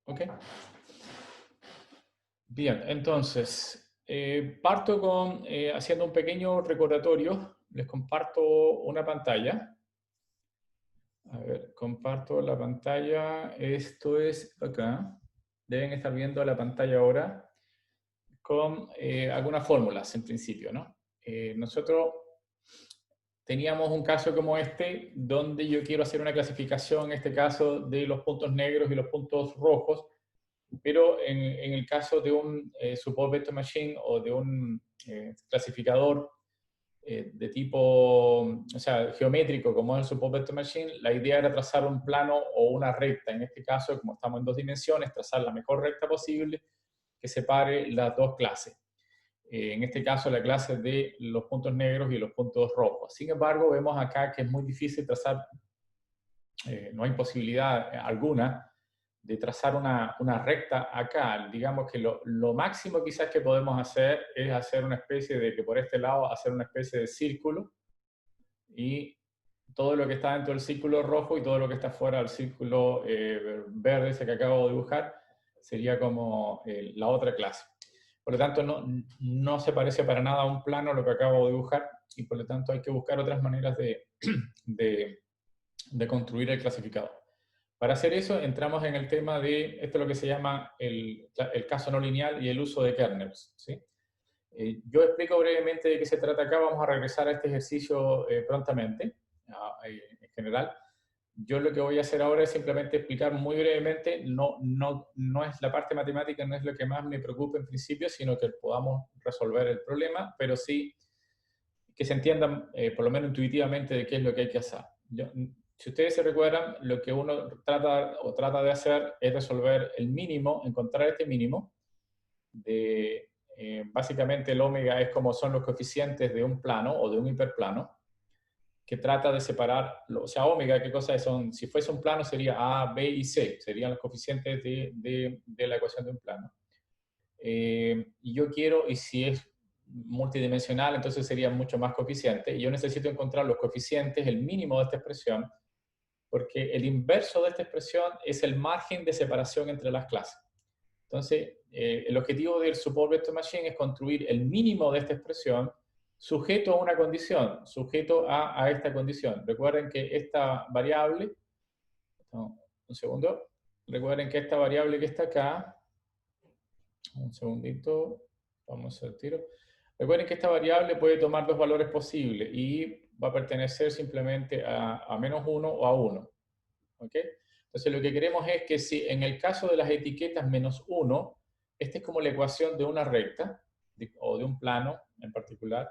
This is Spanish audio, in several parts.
¿Ok? Bien, entonces, parto con haciendo un pequeño recordatorio. Les comparto una pantalla. A ver, comparto la pantalla. Esto es acá. Deben estar viendo la pantalla ahora con algunas fórmulas en principio, ¿no? Nosotros teníamos un caso como este, donde yo quiero hacer una clasificación, en este caso, de los puntos negros y los puntos rojos, pero en el caso de un support vector machine o de un clasificador de tipo, o sea, geométrico como es el support vector machine, la idea era trazar un plano o una recta. En este caso, como estamos en dos dimensiones, trazar la mejor recta posible que separe las dos clases. En este caso, la clase de los puntos negros y los puntos rojos. Sin embargo, vemos acá que es muy difícil trazar, no hay posibilidad alguna de trazar una recta acá. Digamos que lo máximo quizás que podemos hacer es hacer una especie de, que por este lado, hacer una especie de círculo, y todo lo que está dentro del círculo rojo y todo lo que está fuera del círculo verde, ese que acabo de dibujar, sería como la otra clase. Por lo tanto, no se parece para nada a un plano lo que acabo de dibujar, y por lo tanto hay que buscar otras maneras de construir el clasificador. Para hacer eso, entramos en el tema de, esto es lo que se llama el caso no lineal y el uso de kernels, ¿sí? Yo explico brevemente de qué se trata acá. Vamos a regresar a este ejercicio prontamente, en general. Yo lo que voy a hacer ahora es simplemente explicar muy brevemente. No es la parte matemática, no es lo que más me preocupa en principio, sino que podamos resolver el problema, pero sí que se entiendan, por lo menos intuitivamente, de qué es lo que hay que hacer. Si ustedes se recuerdan, lo que uno trata de hacer es resolver el mínimo, encontrar este mínimo de, básicamente el omega es como son los coeficientes de un plano o de un hiperplano, que trata de separar, o sea, omega, ¿qué cosas son? Si fuese un plano sería A, B y C, serían los coeficientes de la ecuación de un plano. Y yo quiero, y si es multidimensional, entonces sería mucho más coeficiente, y yo necesito encontrar los coeficientes, el mínimo de esta expresión, porque el inverso de esta expresión es el margen de separación entre las clases. Entonces, el objetivo del support vector machine es construir el mínimo de esta expresión sujeto a una condición, sujeto a esta condición. Recuerden que esta variable, no, un segundo, recuerden que esta variable que está acá, un segundito, vamos al tiro. Recuerden que esta variable puede tomar dos valores posibles y va a pertenecer simplemente a menos 1 o a 1. ¿Ok? Entonces lo que queremos es que si en el caso de las etiquetas menos 1, esta es como la ecuación de una recta o de un plano en particular,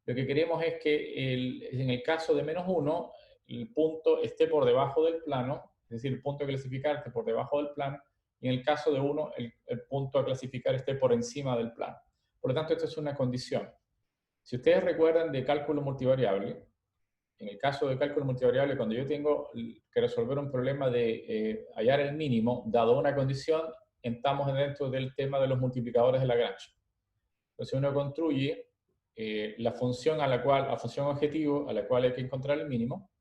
lo que queremos es que en el caso de menos 1, el punto esté por debajo del plano, es decir, el punto a clasificar esté por debajo del plano, y en el caso de 1, el punto a clasificar esté por encima del plano. Por lo tanto, esto es una condición. Si ustedes recuerdan de cálculo multivariable, en el caso de cálculo multivariable, cuando yo tengo que resolver un problema de hallar el mínimo, dado una condición, entramos dentro del tema de los multiplicadores de Lagrange. Entonces uno construye la función la función objetivo a la cual hay que encontrar el mínimo,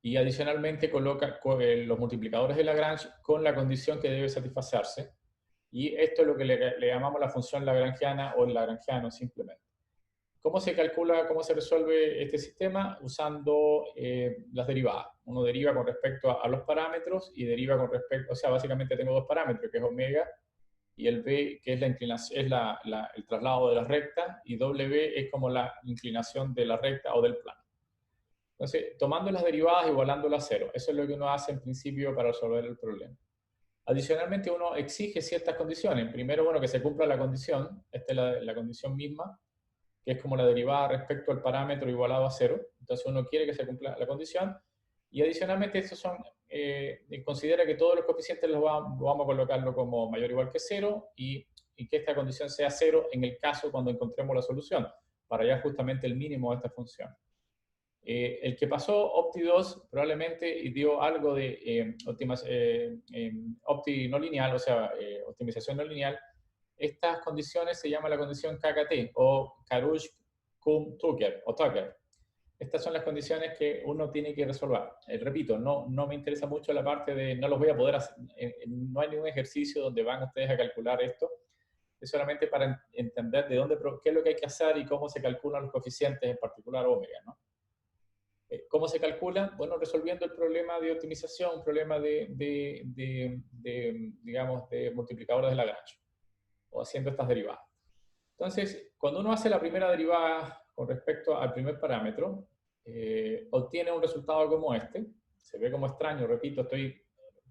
y adicionalmente coloca los multiplicadores de Lagrange con la condición que debe satisfacerse, y esto es lo que le llamamos la función lagrangiana o el lagrangiano simplemente. ¿Cómo se calcula, cómo se resuelve este sistema? Usando las derivadas. Uno deriva con respecto a los parámetros y deriva con respecto, o sea, básicamente tengo dos parámetros, que es omega, y el b, que es la inclinación, es el traslado de la recta, y w es como la inclinación de la recta o del plano. Entonces, tomando las derivadas, igualándolas a cero. Eso es lo que uno hace en principio para resolver el problema. Adicionalmente, uno exige ciertas condiciones. Primero, bueno, que se cumpla la condición. Esta es la condición misma, que es como la derivada respecto al parámetro igualado a cero. Entonces uno quiere que se cumpla la condición. Y adicionalmente, estos son, considera que todos los coeficientes vamos a colocarlo como mayor o igual que cero, y que esta condición sea cero en el caso cuando encontremos la solución, para hallar justamente el mínimo de esta función. El que pasó Opti2 probablemente dio algo de Opti no lineal, o sea, optimización no lineal. Estas condiciones se llama la condición KKT o Karush-Kum-Tucker o Tucker. Estas son las condiciones que uno tiene que resolver. Repito, no me interesa mucho la parte de no los voy a poder hacer, no hay ningún ejercicio donde van ustedes a calcular esto, es solamente para entender de dónde, qué es lo que hay que hacer y cómo se calculan los coeficientes, en particular omega, ¿no? ¿Cómo se calcula? Bueno, resolviendo el problema de optimización, un problema digamos, de multiplicadores de Lagrange, o haciendo estas derivadas. Entonces, cuando uno hace la primera derivada con respecto al primer parámetro, obtiene un resultado como este. Se ve como extraño, repito,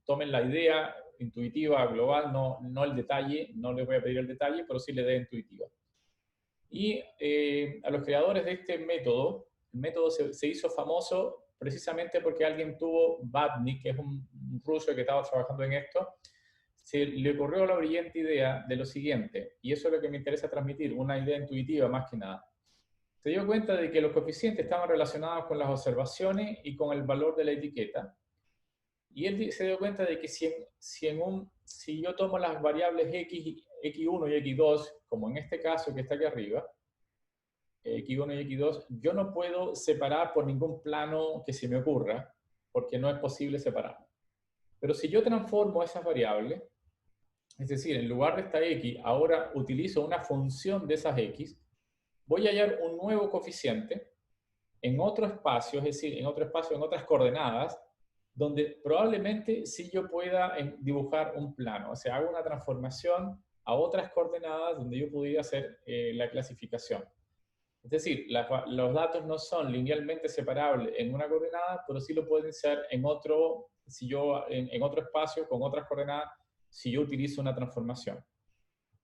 tomen la idea intuitiva, global, no el detalle, no les voy a pedir el detalle, pero sí la idea intuitiva. Y a los creadores de este método, el método se hizo famoso precisamente porque alguien tuvo, Batnik, que es un ruso que estaba trabajando en esto, se le ocurrió la brillante idea de lo siguiente, y eso es lo que me interesa transmitir, una idea intuitiva más que nada. Se dio cuenta de que los coeficientes estaban relacionados con las observaciones y con el valor de la etiqueta, y él se dio cuenta de que si yo tomo las variables x, x1 y x2, como en este caso que está aquí arriba, x1 y x2, yo no puedo separar por ningún plano que se me ocurra, porque no es posible separar. Pero si yo transformo esas variables, es decir, en lugar de esta x, ahora utilizo una función de esas x, voy a hallar un nuevo coeficiente en otro espacio, es decir, en otro espacio, en otras coordenadas, donde probablemente sí yo pueda dibujar un plano. O sea, hago una transformación a otras coordenadas donde yo pudiera hacer la clasificación. Es decir, los datos no son linealmente separables en una coordenada, pero sí lo pueden ser en otro, en otro espacio con otras coordenadas si yo utilizo una transformación.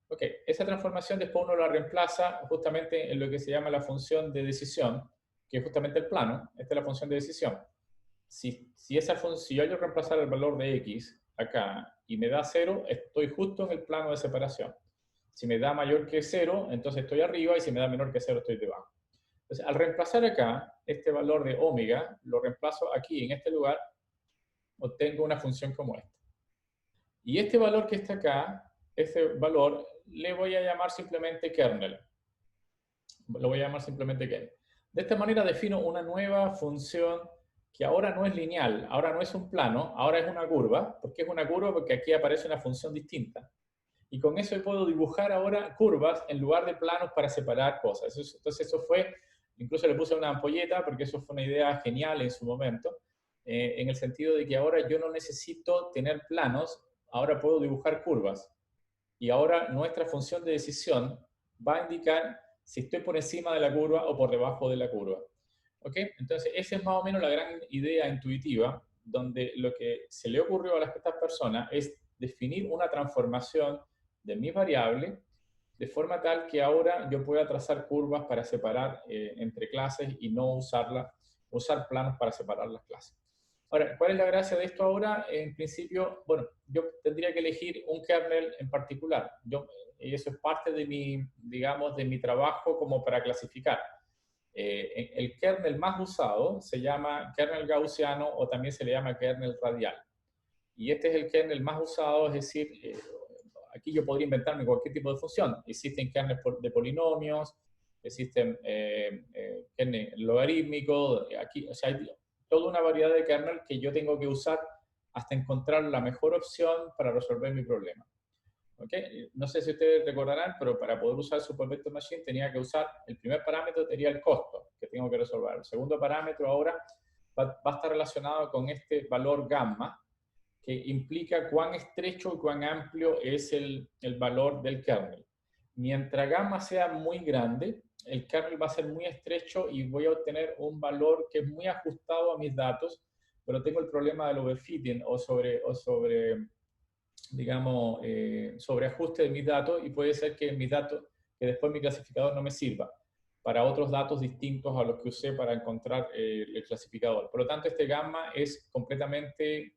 Ok, esa transformación después uno la reemplaza justamente en lo que se llama la función de decisión, que es justamente el plano. Esta es la función de decisión. Si yo reemplazar el valor de x acá y me da 0, estoy justo en el plano de separación. Si me da mayor que 0, entonces estoy arriba, y si me da menor que 0, estoy debajo. Entonces, al reemplazar acá este valor de omega, lo reemplazo aquí en este lugar, obtengo una función como esta. Y este valor que está acá, este valor, le voy a llamar simplemente kernel. Lo voy a llamar simplemente kernel. De esta manera defino una nueva función que ahora no es lineal, ahora no es un plano, ahora es una curva. ¿Por qué es una curva? Porque aquí aparece una función distinta. Y con eso puedo dibujar ahora curvas en lugar de planos para separar cosas. Entonces eso fue, incluso le puse una ampolleta porque eso fue una idea genial en su momento, en el sentido de que ahora yo no necesito tener planos, ahora puedo dibujar curvas. Y ahora nuestra función de decisión va a indicar si estoy por encima de la curva o por debajo de la curva. ¿Ok? Entonces esa es más o menos la gran idea intuitiva, donde lo que se le ocurrió a estas personas es definir una transformación de mi variable, de forma tal que ahora yo pueda trazar curvas para separar entre clases y no usar planos para separar las clases. Ahora, ¿cuál es la gracia de esto ahora? En principio, bueno, yo tendría que elegir un kernel en particular. Y eso es parte de mi, digamos, de mi trabajo como para clasificar. El kernel más usado se llama kernel gaussiano o también se le llama kernel radial. Y este es el kernel más usado, es decir, aquí yo podría inventarme cualquier tipo de función. Existen kernels de polinomios, existen kernel logarítmicos, aquí, o sea, hay toda una variedad de kernel que yo tengo que usar hasta encontrar la mejor opción para resolver mi problema. ¿Okay? No sé si ustedes recordarán, pero para poder usar Super Vector Machine tenía que usar, el primer parámetro sería el costo que tengo que resolver. El segundo parámetro ahora va a estar relacionado con este valor gamma, que implica cuán estrecho y cuán amplio es el valor del kernel. Mientras gamma sea muy grande, el kernel va a ser muy estrecho y voy a obtener un valor que es muy ajustado a mis datos, pero tengo el problema del overfitting o sobre digamos, sobreajuste de mis datos, y puede ser que que después mi clasificador no me sirva para otros datos distintos a los que usé para encontrar el clasificador. Por lo tanto, este gamma es completamente,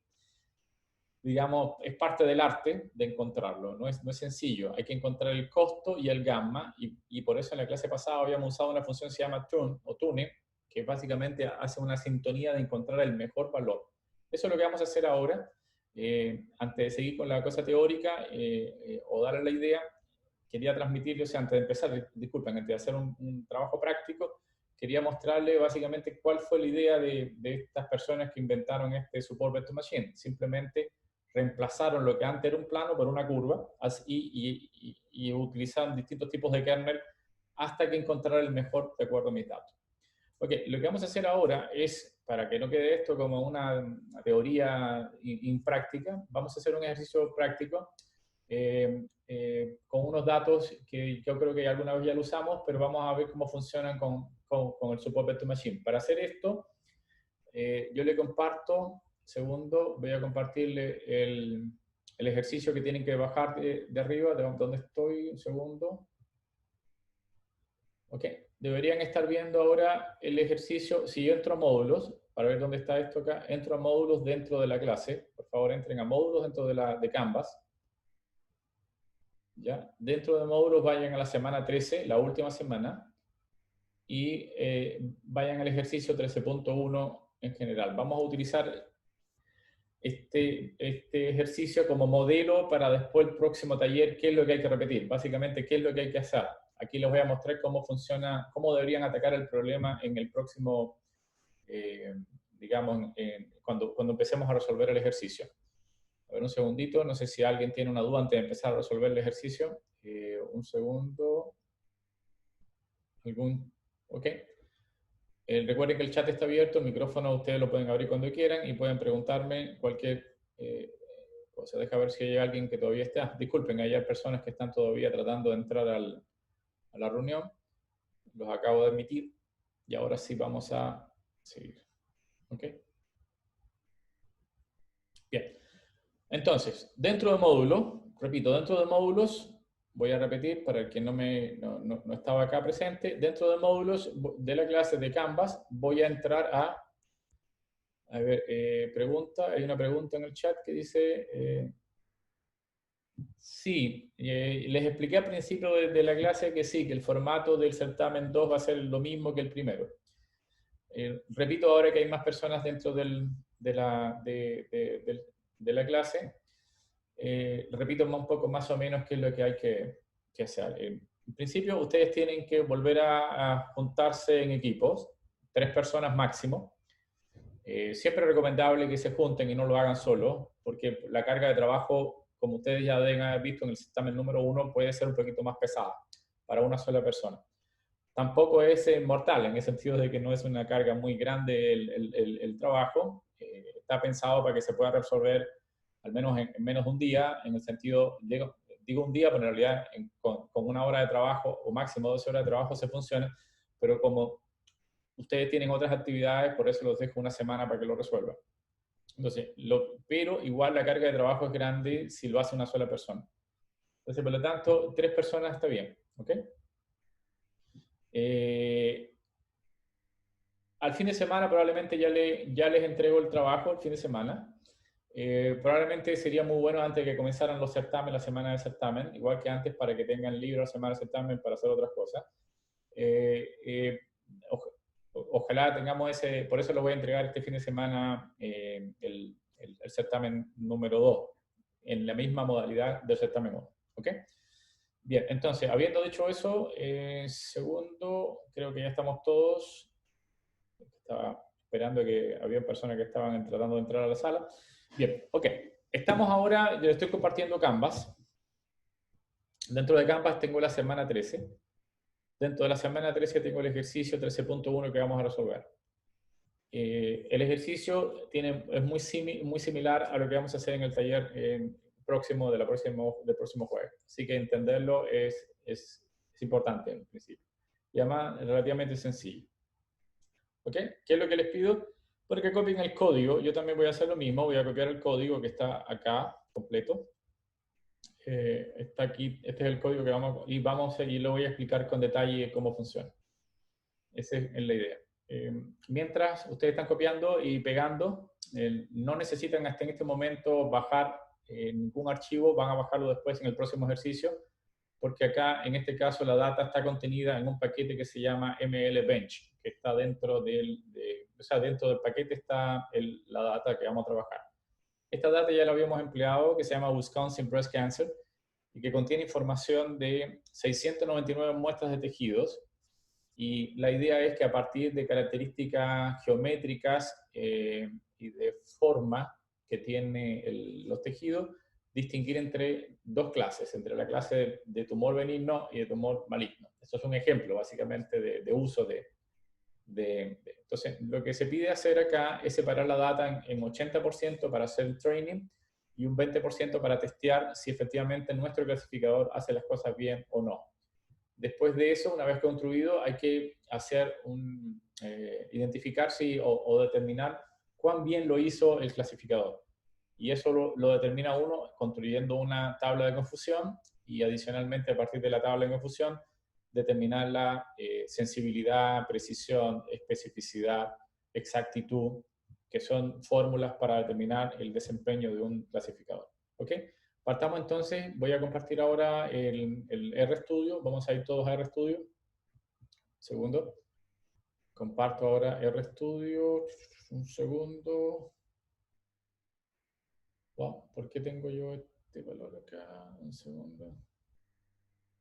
digamos, es parte del arte de encontrarlo, no es sencillo. Hay que encontrar el costo y el gamma, y por eso en la clase pasada habíamos usado una función que se llama tune, que básicamente hace una sintonía de encontrar el mejor valor. Eso es lo que vamos a hacer ahora. Antes de seguir con la cosa teórica o darle la idea, quería transmitirles, antes de empezar, disculpen, antes de hacer un trabajo práctico, quería mostrarle básicamente cuál fue la idea de estas personas que inventaron este Support Vector Machine. Simplemente reemplazaron lo que antes era un plano por una curva y utilizaron distintos tipos de kernel hasta que encontraran el mejor de acuerdo a mis datos. Ok, lo que vamos a hacer ahora es, para que no quede esto como una teoría impráctica, vamos a hacer un ejercicio práctico con unos datos que yo creo que alguna vez ya lo usamos, pero vamos a ver cómo funcionan con el Support Vector Machine. Para hacer esto, yo le comparto, segundo, voy a compartirle el ejercicio que tienen que bajar de arriba, de donde estoy, un segundo. Ok, deberían estar viendo ahora el ejercicio. Si yo entro a módulos, para ver dónde está esto acá, entro a módulos dentro de la clase. Por favor, entren a módulos dentro de Canvas. ¿Ya? Dentro de módulos vayan a la semana 13, la última semana, y vayan al ejercicio 13.1 en general. Vamos a utilizar este ejercicio como modelo para después el próximo taller, qué es lo que hay que repetir. Básicamente, qué es lo que hay que hacer. Aquí les voy a mostrar cómo funciona, cómo deberían atacar el problema en el próximo, digamos, cuando empecemos a resolver el ejercicio. A ver, un segundito, no sé si alguien tiene una duda antes de empezar a resolver el ejercicio. Un segundo. Ok. Recuerden que el chat está abierto, el micrófono ustedes lo pueden abrir cuando quieran y pueden preguntarme cualquier cosa. Deja ver si hay alguien que todavía está. Disculpen, hay personas que están todavía tratando de entrar a la reunión. Los acabo de admitir y ahora sí vamos a seguir. ¿Ok? Bien. Entonces, dentro de módulo, repito, dentro de módulos, voy a repetir para el que no estaba acá presente, dentro de módulos de la clase de Canvas voy a entrar a ver, pregunta, hay una pregunta en el chat que dice, sí, les expliqué al principio de la clase que sí, que el formato del certamen 2 va a ser lo mismo que el primero. Repito ahora que hay más personas dentro de la clase, repito un poco más o menos qué es lo que hay que hacer. En principio, ustedes tienen que volver a juntarse en equipos, 3 personas máximo. Siempre es recomendable que se junten y no lo hagan solo, porque la carga de trabajo, como ustedes ya deben haber visto en el certamen número 1, puede ser un poquito más pesada para una sola persona. Tampoco es mortal, en el sentido de que no es una carga muy grande el trabajo. Está pensado para que se pueda resolver al menos en menos de un día, en el sentido, digo un día, pero en realidad con una hora de trabajo o máximo 12 horas de trabajo se funciona, pero como ustedes tienen otras actividades, por eso los dejo una semana para que lo resuelvan. Entonces, pero igual la carga de trabajo es grande si lo hace una sola persona. Entonces, por lo tanto, 3 personas está bien, ¿ok? Al fin de semana probablemente ya les entrego el trabajo el fin de semana. Probablemente sería muy bueno antes de que comenzaran los certámenes, la semana de certamen, igual que antes para que tengan libre la semana de certamen para hacer otras cosas. Ojalá tengamos ese, por eso lo voy a entregar este fin de semana el certamen número 2, en la misma modalidad del certamen 1. ¿Ok? Bien, entonces, habiendo dicho eso, segundo, creo que ya estamos todos. Estaba esperando que había personas que estaban tratando de entrar a la sala. Bien, ok. Estamos ahora, yo estoy compartiendo Canvas. Dentro de Canvas tengo la semana 13. Dentro de la semana 13 tengo el ejercicio 13.1 que vamos a resolver. El ejercicio es muy similar a lo que vamos a hacer en el taller del próximo jueves. Así que entenderlo es importante en principio. Y además es relativamente sencillo. ¿Ok? ¿Qué es lo que les pido? Porque copien el código. Yo también voy a hacer lo mismo. Voy a copiar el código que está acá, completo. Está aquí. Este es el código que vamos a seguir. Lo voy a explicar con detalle cómo funciona. Esa es la idea. Mientras ustedes están copiando y pegando, no necesitan hasta en este momento bajar ningún archivo. Van a bajarlo después en el próximo ejercicio. Porque acá, en este caso, la data está contenida en un paquete que se llama MLBench, que está dentro dentro del paquete está la data que vamos a trabajar. Esta data ya la habíamos empleado, que se llama Wisconsin Breast Cancer, y que contiene información de 699 muestras de tejidos, y la idea es que a partir de características geométricas y de forma que tienen los tejidos, distinguir entre dos clases, entre la clase de tumor benigno y de tumor maligno. Esto es un ejemplo, básicamente, de uso Entonces, lo que se pide hacer acá es separar la data en 80% para hacer el training y un 20% para testear si efectivamente nuestro clasificador hace las cosas bien o no. Después de eso, una vez construido, hay que hacer identificar o determinar cuán bien lo hizo el clasificador. Y eso lo determina uno construyendo una tabla de confusión y adicionalmente a partir de la tabla de confusión determinar la sensibilidad, precisión, especificidad, exactitud, que son fórmulas para determinar el desempeño de un clasificador. ¿Ok? Partamos entonces, voy a compartir ahora el RStudio, vamos a ir todos a RStudio. Segundo. Comparto ahora RStudio, un segundo. Wow, ¿por qué tengo yo este valor acá? Un segundo.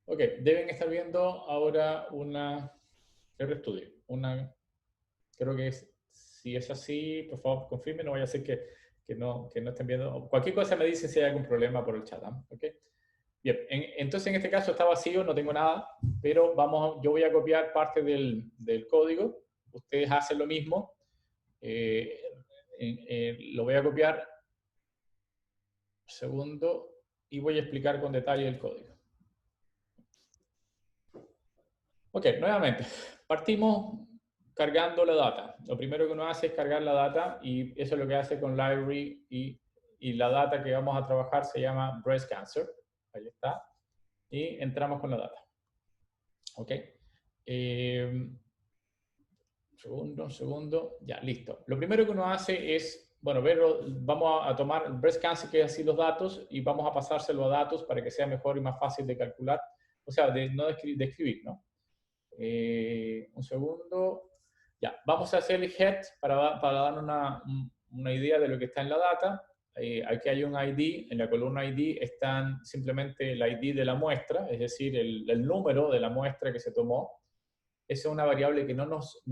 Ok, deben estar viendo ahora una RStudio. Creo que si es así, por favor confirmen, no vaya a ser que no estén viendo. Cualquier cosa me dicen si hay algún problema por el chat. ¿Okay? Bien, entonces en este caso está vacío, no tengo nada, pero yo voy a copiar parte del código. Ustedes hacen lo mismo. Lo voy a copiar. Segundo, y voy a explicar con detalle el código. Ok, nuevamente, partimos cargando la data. Lo primero que uno hace es cargar la data y eso es lo que hace con library y la data que vamos a trabajar se llama breast cancer. Ahí está. Y entramos con la data. Ok. Segundo. Ya, listo. Lo primero que uno hace es, bueno, vamos a tomar breast cancer, que es así los datos, y vamos a pasárselo a datos para que sea mejor y más fácil de calcular. O sea, no de escribir, ¿no? Un segundo. Ya, vamos a hacer el head para dar una idea de lo que está en la data. Aquí hay un ID, en la columna ID están simplemente el ID de la muestra, es decir, el número de la muestra que se tomó. Esa es una variable que no nos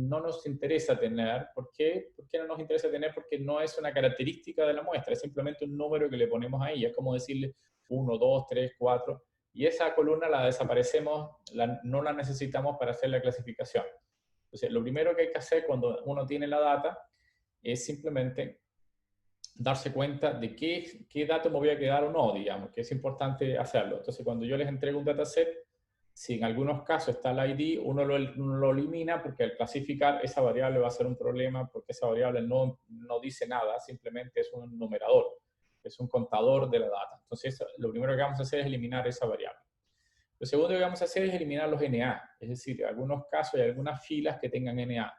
interesa tener. ¿Por qué? ¿Por qué no nos interesa tener? Porque no es una característica de la muestra, es simplemente un número que le ponemos ahí. Es como decirle 1, 2, 3, 4. Y esa columna la desaparecemos, no la necesitamos para hacer la clasificación. Entonces, lo primero que hay que hacer cuando uno tiene la data es simplemente darse cuenta de qué dato me voy a quedar o no, digamos, que es importante hacerlo. Entonces, cuando yo les entrego un dataset, si en algunos casos está el ID, uno lo elimina porque al clasificar esa variable va a ser un problema porque esa variable no dice nada, simplemente es un numerador, es un contador de la data. Entonces, lo primero que vamos a hacer es eliminar esa variable. Lo segundo que vamos a hacer es eliminar los NA, es decir, en algunos casos hay algunas filas que tengan NA.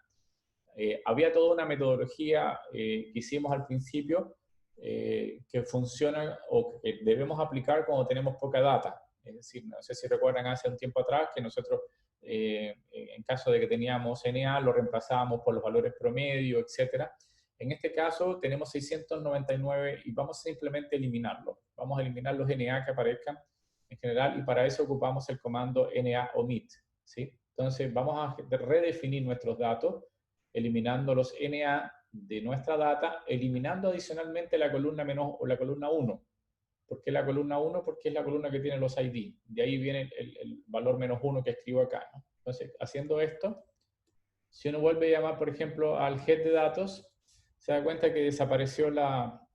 Había toda una metodología que hicimos al principio que funciona o que debemos aplicar cuando tenemos poca data. Es decir, no sé si recuerdan hace un tiempo atrás que nosotros, en caso de que teníamos NA, lo reemplazábamos por los valores promedio, etc. En este caso tenemos 699 y vamos a simplemente eliminarlo. Vamos a eliminar los NA que aparezcan en general y para eso ocupamos el comando NA omit. ¿Sí? Entonces vamos a redefinir nuestros datos eliminando los NA de nuestra data, eliminando adicionalmente la columna menos o la columna 1. ¿Por qué la columna 1? Porque es la columna que tiene los ID. De ahí viene el valor menos 1 que escribo acá, ¿no? Entonces, haciendo esto, si uno vuelve a llamar, por ejemplo, al head de datos, se da cuenta que desapareció la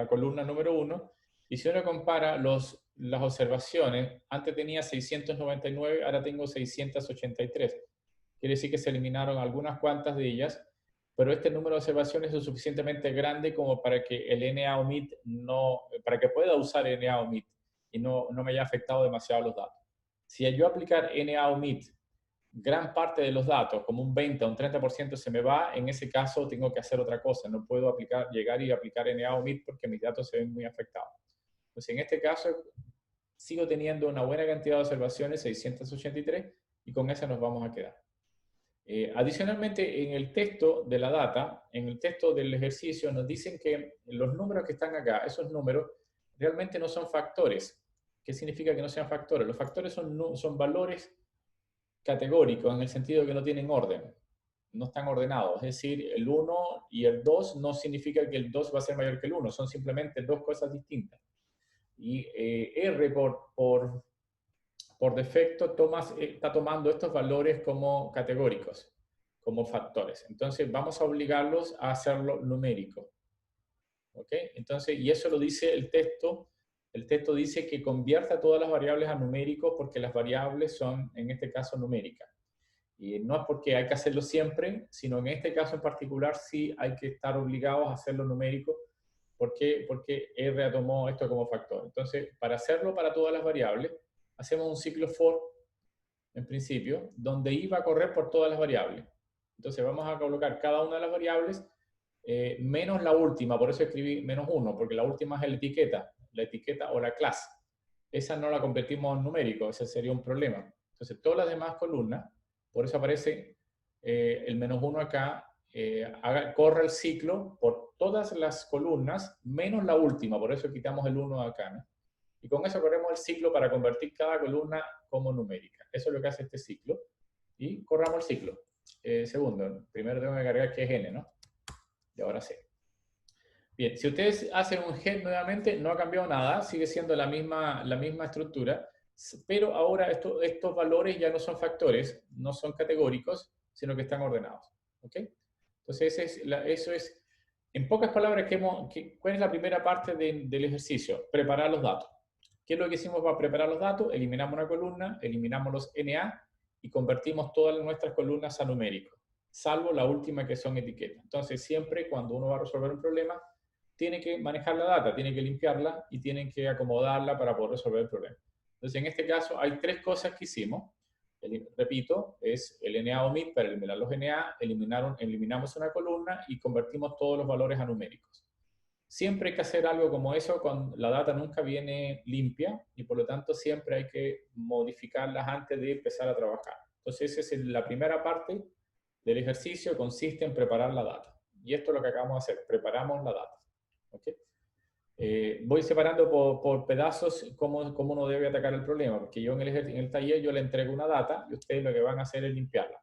columna número 1. Y si uno compara las observaciones, antes tenía 699, ahora tengo 683. Quiere decir que se eliminaron algunas cuantas de ellas, pero este número de observaciones es lo suficientemente grande como para que el NA omit para que pueda usar NA omit y no me haya afectado demasiado los datos. Si yo aplicar NA omit, gran parte de los datos, como un 20 o un 30% se me va, en ese caso tengo que hacer otra cosa. No puedo llegar y aplicar NA omit porque mis datos se ven muy afectados. Entonces, en este caso, sigo teniendo una buena cantidad de observaciones, 683, y con esa nos vamos a quedar. Adicionalmente, en el texto de la data, en el texto del ejercicio, nos dicen que los números que están acá, esos números, realmente no son factores. ¿Qué significa que no sean factores? Los factores son valores categóricos en el sentido de que no tienen orden, no están ordenados. Es decir, el 1 y el 2 no significa que el 2 va a ser mayor que el 1, son simplemente dos cosas distintas. Y R por defecto está tomando estos valores como categóricos, como factores. Entonces vamos a obligarlos a hacerlo numérico. ¿Ok? Entonces, y eso lo dice el texto. El texto dice que convierta todas las variables a numéricos porque las variables son, en este caso, numéricas. Y no es porque hay que hacerlo siempre, sino en este caso en particular sí hay que estar obligados a hacerlo numérico. ¿Por qué? Porque R tomó esto como factor. Entonces, para hacerlo para todas las variables, hacemos un ciclo for, en principio, donde I va a correr por todas las variables. Entonces vamos a colocar cada una de las variables menos la última, por eso escribí menos 1, porque la última es la etiqueta o la clase. Esa no la convertimos en numérico, ese sería un problema. Entonces todas las demás columnas, por eso aparece el menos 1 acá, corre el ciclo por todas las columnas, menos la última, por eso quitamos el 1 acá, ¿no? Y con eso corremos el ciclo para convertir cada columna como numérica. Eso es lo que hace este ciclo. Y corramos el ciclo. Segundo, primero tengo que cargar que es n, ¿no? Y ahora sí. Bien, si ustedes hacen un head nuevamente, no ha cambiado nada, sigue siendo la misma estructura, pero ahora estos valores ya no son factores, no son categóricos, sino que están ordenados. ¿Ok? Entonces, eso es en pocas palabras, ¿cuál es la primera parte del ejercicio? Preparar los datos. ¿Qué es lo que hicimos para preparar los datos? Eliminamos una columna, eliminamos los NA y convertimos todas nuestras columnas a numéricos, salvo la última que son etiquetas. Entonces, siempre cuando uno va a resolver un problema, tiene que manejar la data, tiene que limpiarla y tiene que acomodarla para poder resolver el problema. Entonces, en este caso, hay tres cosas que hicimos. Repito, es el NA omit para eliminar los NA, eliminamos una columna y convertimos todos los valores a numéricos. Siempre hay que hacer algo como eso cuando la data nunca viene limpia y por lo tanto siempre hay que modificarlas antes de empezar a trabajar. Entonces esa es la primera parte del ejercicio, consiste en preparar la data. Y esto es lo que acabamos de hacer, preparamos la data. ¿Okay? Voy separando por pedazos cómo uno debe atacar el problema, porque yo en el taller yo le entrego una data y ustedes lo que van a hacer es limpiarla.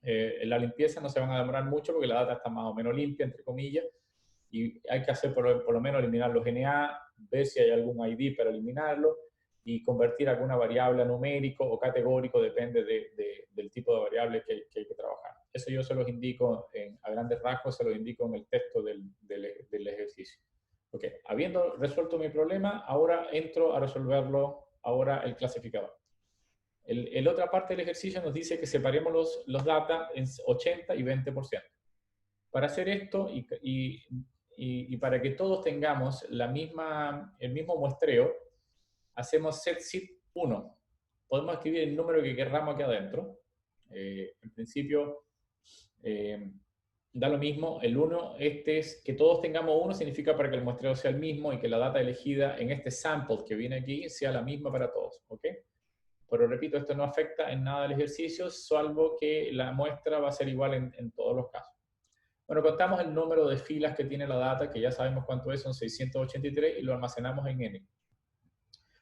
En la limpieza no se van a demorar mucho porque la data está más o menos limpia, entre comillas, y hay que hacer por lo menos eliminar los NA, ver si hay algún ID para eliminarlo y convertir alguna variable a numérico o categórico, depende del tipo de variable que hay que trabajar. Eso yo se los indico a grandes rasgos, se los indico en el texto del ejercicio. Ok, habiendo resuelto mi problema, ahora entro a resolverlo ahora el clasificador. La otra parte del ejercicio nos dice que separemos los data en 80 y 20%. Para hacer esto y para que todos tengamos el mismo muestreo, hacemos setSit 1. Podemos escribir el número que querramos aquí adentro. En principio, da lo mismo. El 1, que todos tengamos 1 significa para que el muestreo sea el mismo y que la data elegida en este sample que viene aquí sea la misma para todos. ¿Ok? Pero repito, esto no afecta en nada el ejercicio, salvo que la muestra va a ser igual en todos los casos. Bueno, contamos el número de filas que tiene la data, que ya sabemos cuánto es, son 683, y lo almacenamos en n.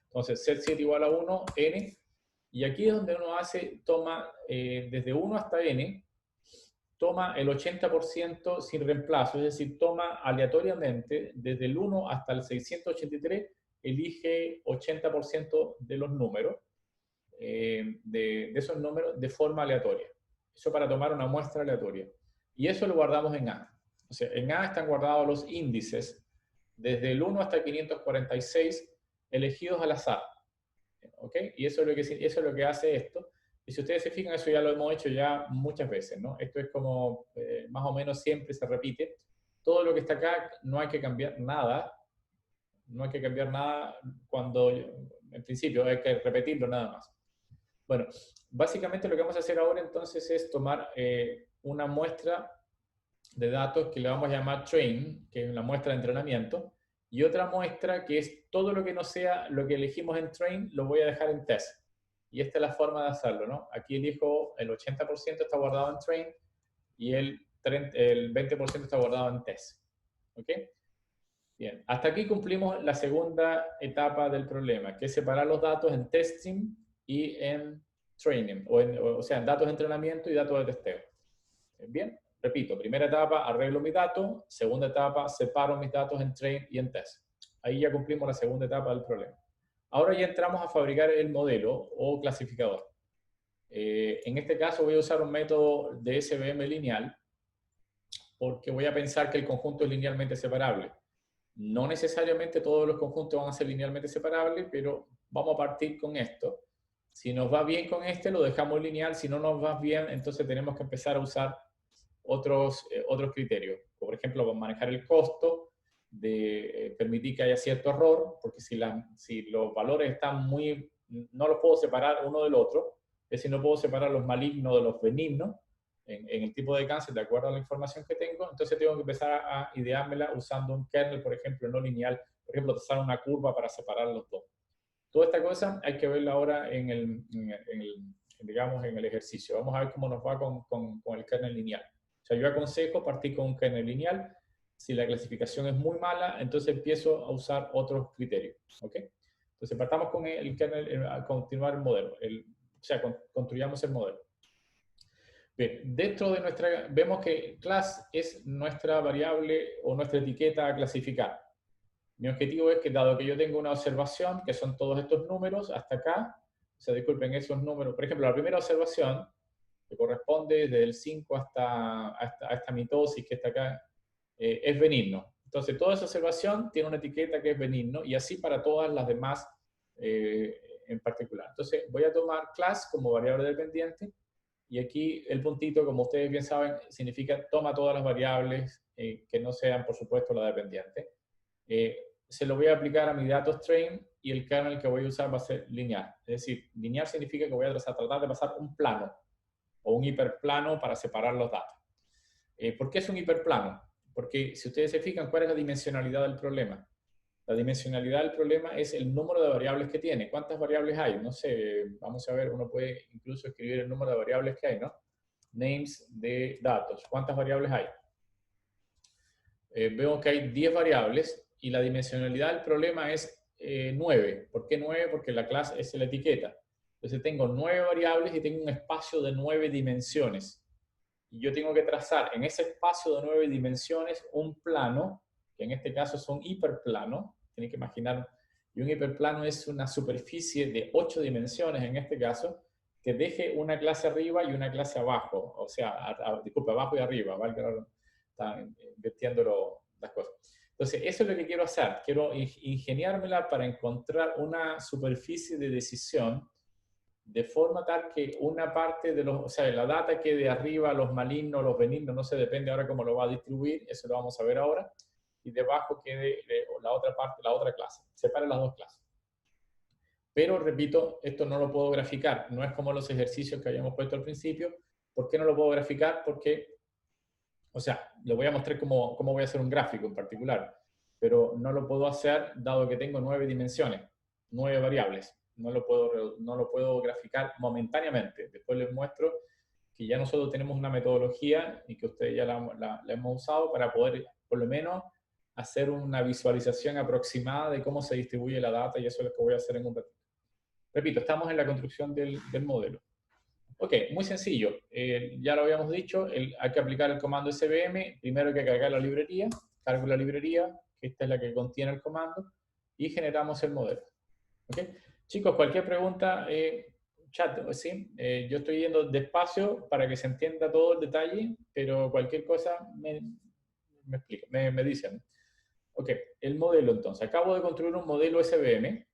Entonces, set7 igual a 1, n, y aquí es donde uno toma desde 1 hasta n, toma el 80% sin reemplazo, es decir, toma aleatoriamente desde el 1 hasta el 683, elige 80% de los números, de esos números de forma aleatoria. Eso para tomar una muestra aleatoria. Y eso lo guardamos en A. O sea, en A están guardados los índices desde el 1 hasta 546 elegidos al azar. ¿Ok? Y eso es lo que hace esto. Y si ustedes se fijan, eso ya lo hemos hecho ya muchas veces, ¿no? Esto es como, más o menos siempre se repite. Todo lo que está acá no hay que cambiar nada. No hay que cambiar nada cuando, en principio, hay que repetirlo nada más. Bueno, básicamente lo que vamos a hacer ahora entonces es tomar una muestra de datos que le vamos a llamar train, que es la muestra de entrenamiento, y otra muestra que es todo lo que no sea lo que elegimos en train, lo voy a dejar en test. Y esta es la forma de hacerlo, ¿no? Aquí elijo el 80% está guardado en train y el 20% está guardado en test. ¿Ok? Bien, hasta aquí cumplimos la segunda etapa del problema, que es separar los datos en testing y en training, o sea, en datos de entrenamiento y datos de testeo. Bien, repito, primera etapa, arreglo mis datos, segunda etapa, separo mis datos en train y en test. Ahí ya cumplimos la segunda etapa del problema. Ahora ya entramos a fabricar el modelo o clasificador. En este caso voy a usar un método de SVM lineal porque voy a pensar que el conjunto es linealmente separable. No necesariamente todos los conjuntos van a ser linealmente separables, pero vamos a partir con esto. Si nos va bien con este, lo dejamos lineal. Si no nos va bien, entonces tenemos que empezar a usar otros criterios. Por ejemplo, manejar el costo, de permitir que haya cierto error, porque si los valores están no los puedo separar uno del otro, es decir, no puedo separar los malignos de los benignos en el tipo de cáncer de acuerdo a la información que tengo, entonces tengo que empezar a ideármela usando un kernel, por ejemplo, no lineal, por ejemplo, trazar una curva para separar los dos. Toda esta cosa hay que verla ahora digamos, en el ejercicio. Vamos a ver cómo nos va con el kernel lineal. O sea, yo aconsejo partir con un kernel lineal. Si la clasificación es muy mala, entonces empiezo a usar otros criterios. ¿Ok? Entonces partamos con el kernel, a continuar el modelo. O sea, construyamos el modelo. Bien, dentro de vemos que class es nuestra variable o nuestra etiqueta a clasificar. Mi objetivo es que, dado que yo tengo una observación, que son todos estos números, hasta acá, o sea, disculpen, esos números, por ejemplo, la primera observación, que corresponde desde el 5 hasta esta mitosis que está acá, es benigno. Entonces, toda esa observación tiene una etiqueta que es benigno, y así para todas las demás en particular. Entonces, voy a tomar class como variable dependiente, y aquí el puntito, como ustedes bien saben, significa toma todas las variables que no sean, por supuesto, la dependiente. Se lo voy a aplicar a mi datos train y el kernel que voy a usar va a ser lineal. Es decir, lineal significa que voy a tratar de pasar un plano o un hiperplano para separar los datos. ¿Por qué es un hiperplano? Porque si ustedes se fijan, ¿cuál es la dimensionalidad del problema? La dimensionalidad del problema es el número de variables que tiene. ¿Cuántas variables hay? No sé, vamos a ver, uno puede incluso escribir el número de variables que hay, ¿no? Names de datos. ¿Cuántas variables hay? Vemos que hay 10 variables y la dimensionalidad del problema es 9. ¿Por qué 9? Porque la clase es la etiqueta. Entonces tengo 9 variables y tengo un espacio de 9 dimensiones. Y yo tengo que trazar en ese espacio de 9 dimensiones un plano, que en este caso es un hiperplano. Tienen que imaginar, y un hiperplano es una superficie de 8 dimensiones en este caso, que deje una clase arriba y una clase abajo. O sea, disculpa, abajo y arriba, ¿vale? Están invirtiendo las cosas. Entonces, eso es lo que quiero hacer. Quiero ingeniármela para encontrar una superficie de decisión de forma tal que una parte de o sea, la data quede arriba, los malignos, los benignos, no sé, depende ahora cómo lo va a distribuir, eso lo vamos a ver ahora, y debajo quede la otra parte, la otra clase. Separe las dos clases. Pero, repito, esto no lo puedo graficar. No es como los ejercicios que habíamos puesto al principio. ¿Por qué no lo puedo graficar? Porque, o sea, le voy a mostrar cómo voy a hacer un gráfico en particular, pero no lo puedo hacer dado que tengo 9 dimensiones, 9 variables. No lo puedo graficar momentáneamente. Después les muestro que ya nosotros tenemos una metodología y que ustedes ya la hemos usado para poder, por lo menos, hacer una visualización aproximada de cómo se distribuye la data, y eso es lo que voy a hacer en un ratito. Repito, estamos en la construcción del modelo. Ok, muy sencillo. Ya lo habíamos dicho, hay que aplicar el comando SVM. Primero hay que cargar la librería. Cargo la librería, que esta es la que contiene el comando, y generamos el modelo. ¿Ok? Chicos, cualquier pregunta, chat, ¿sí? Yo estoy yendo despacio para que se entienda todo el detalle, pero cualquier cosa me dicen. Ok, el modelo entonces. Acabo de construir un modelo SVM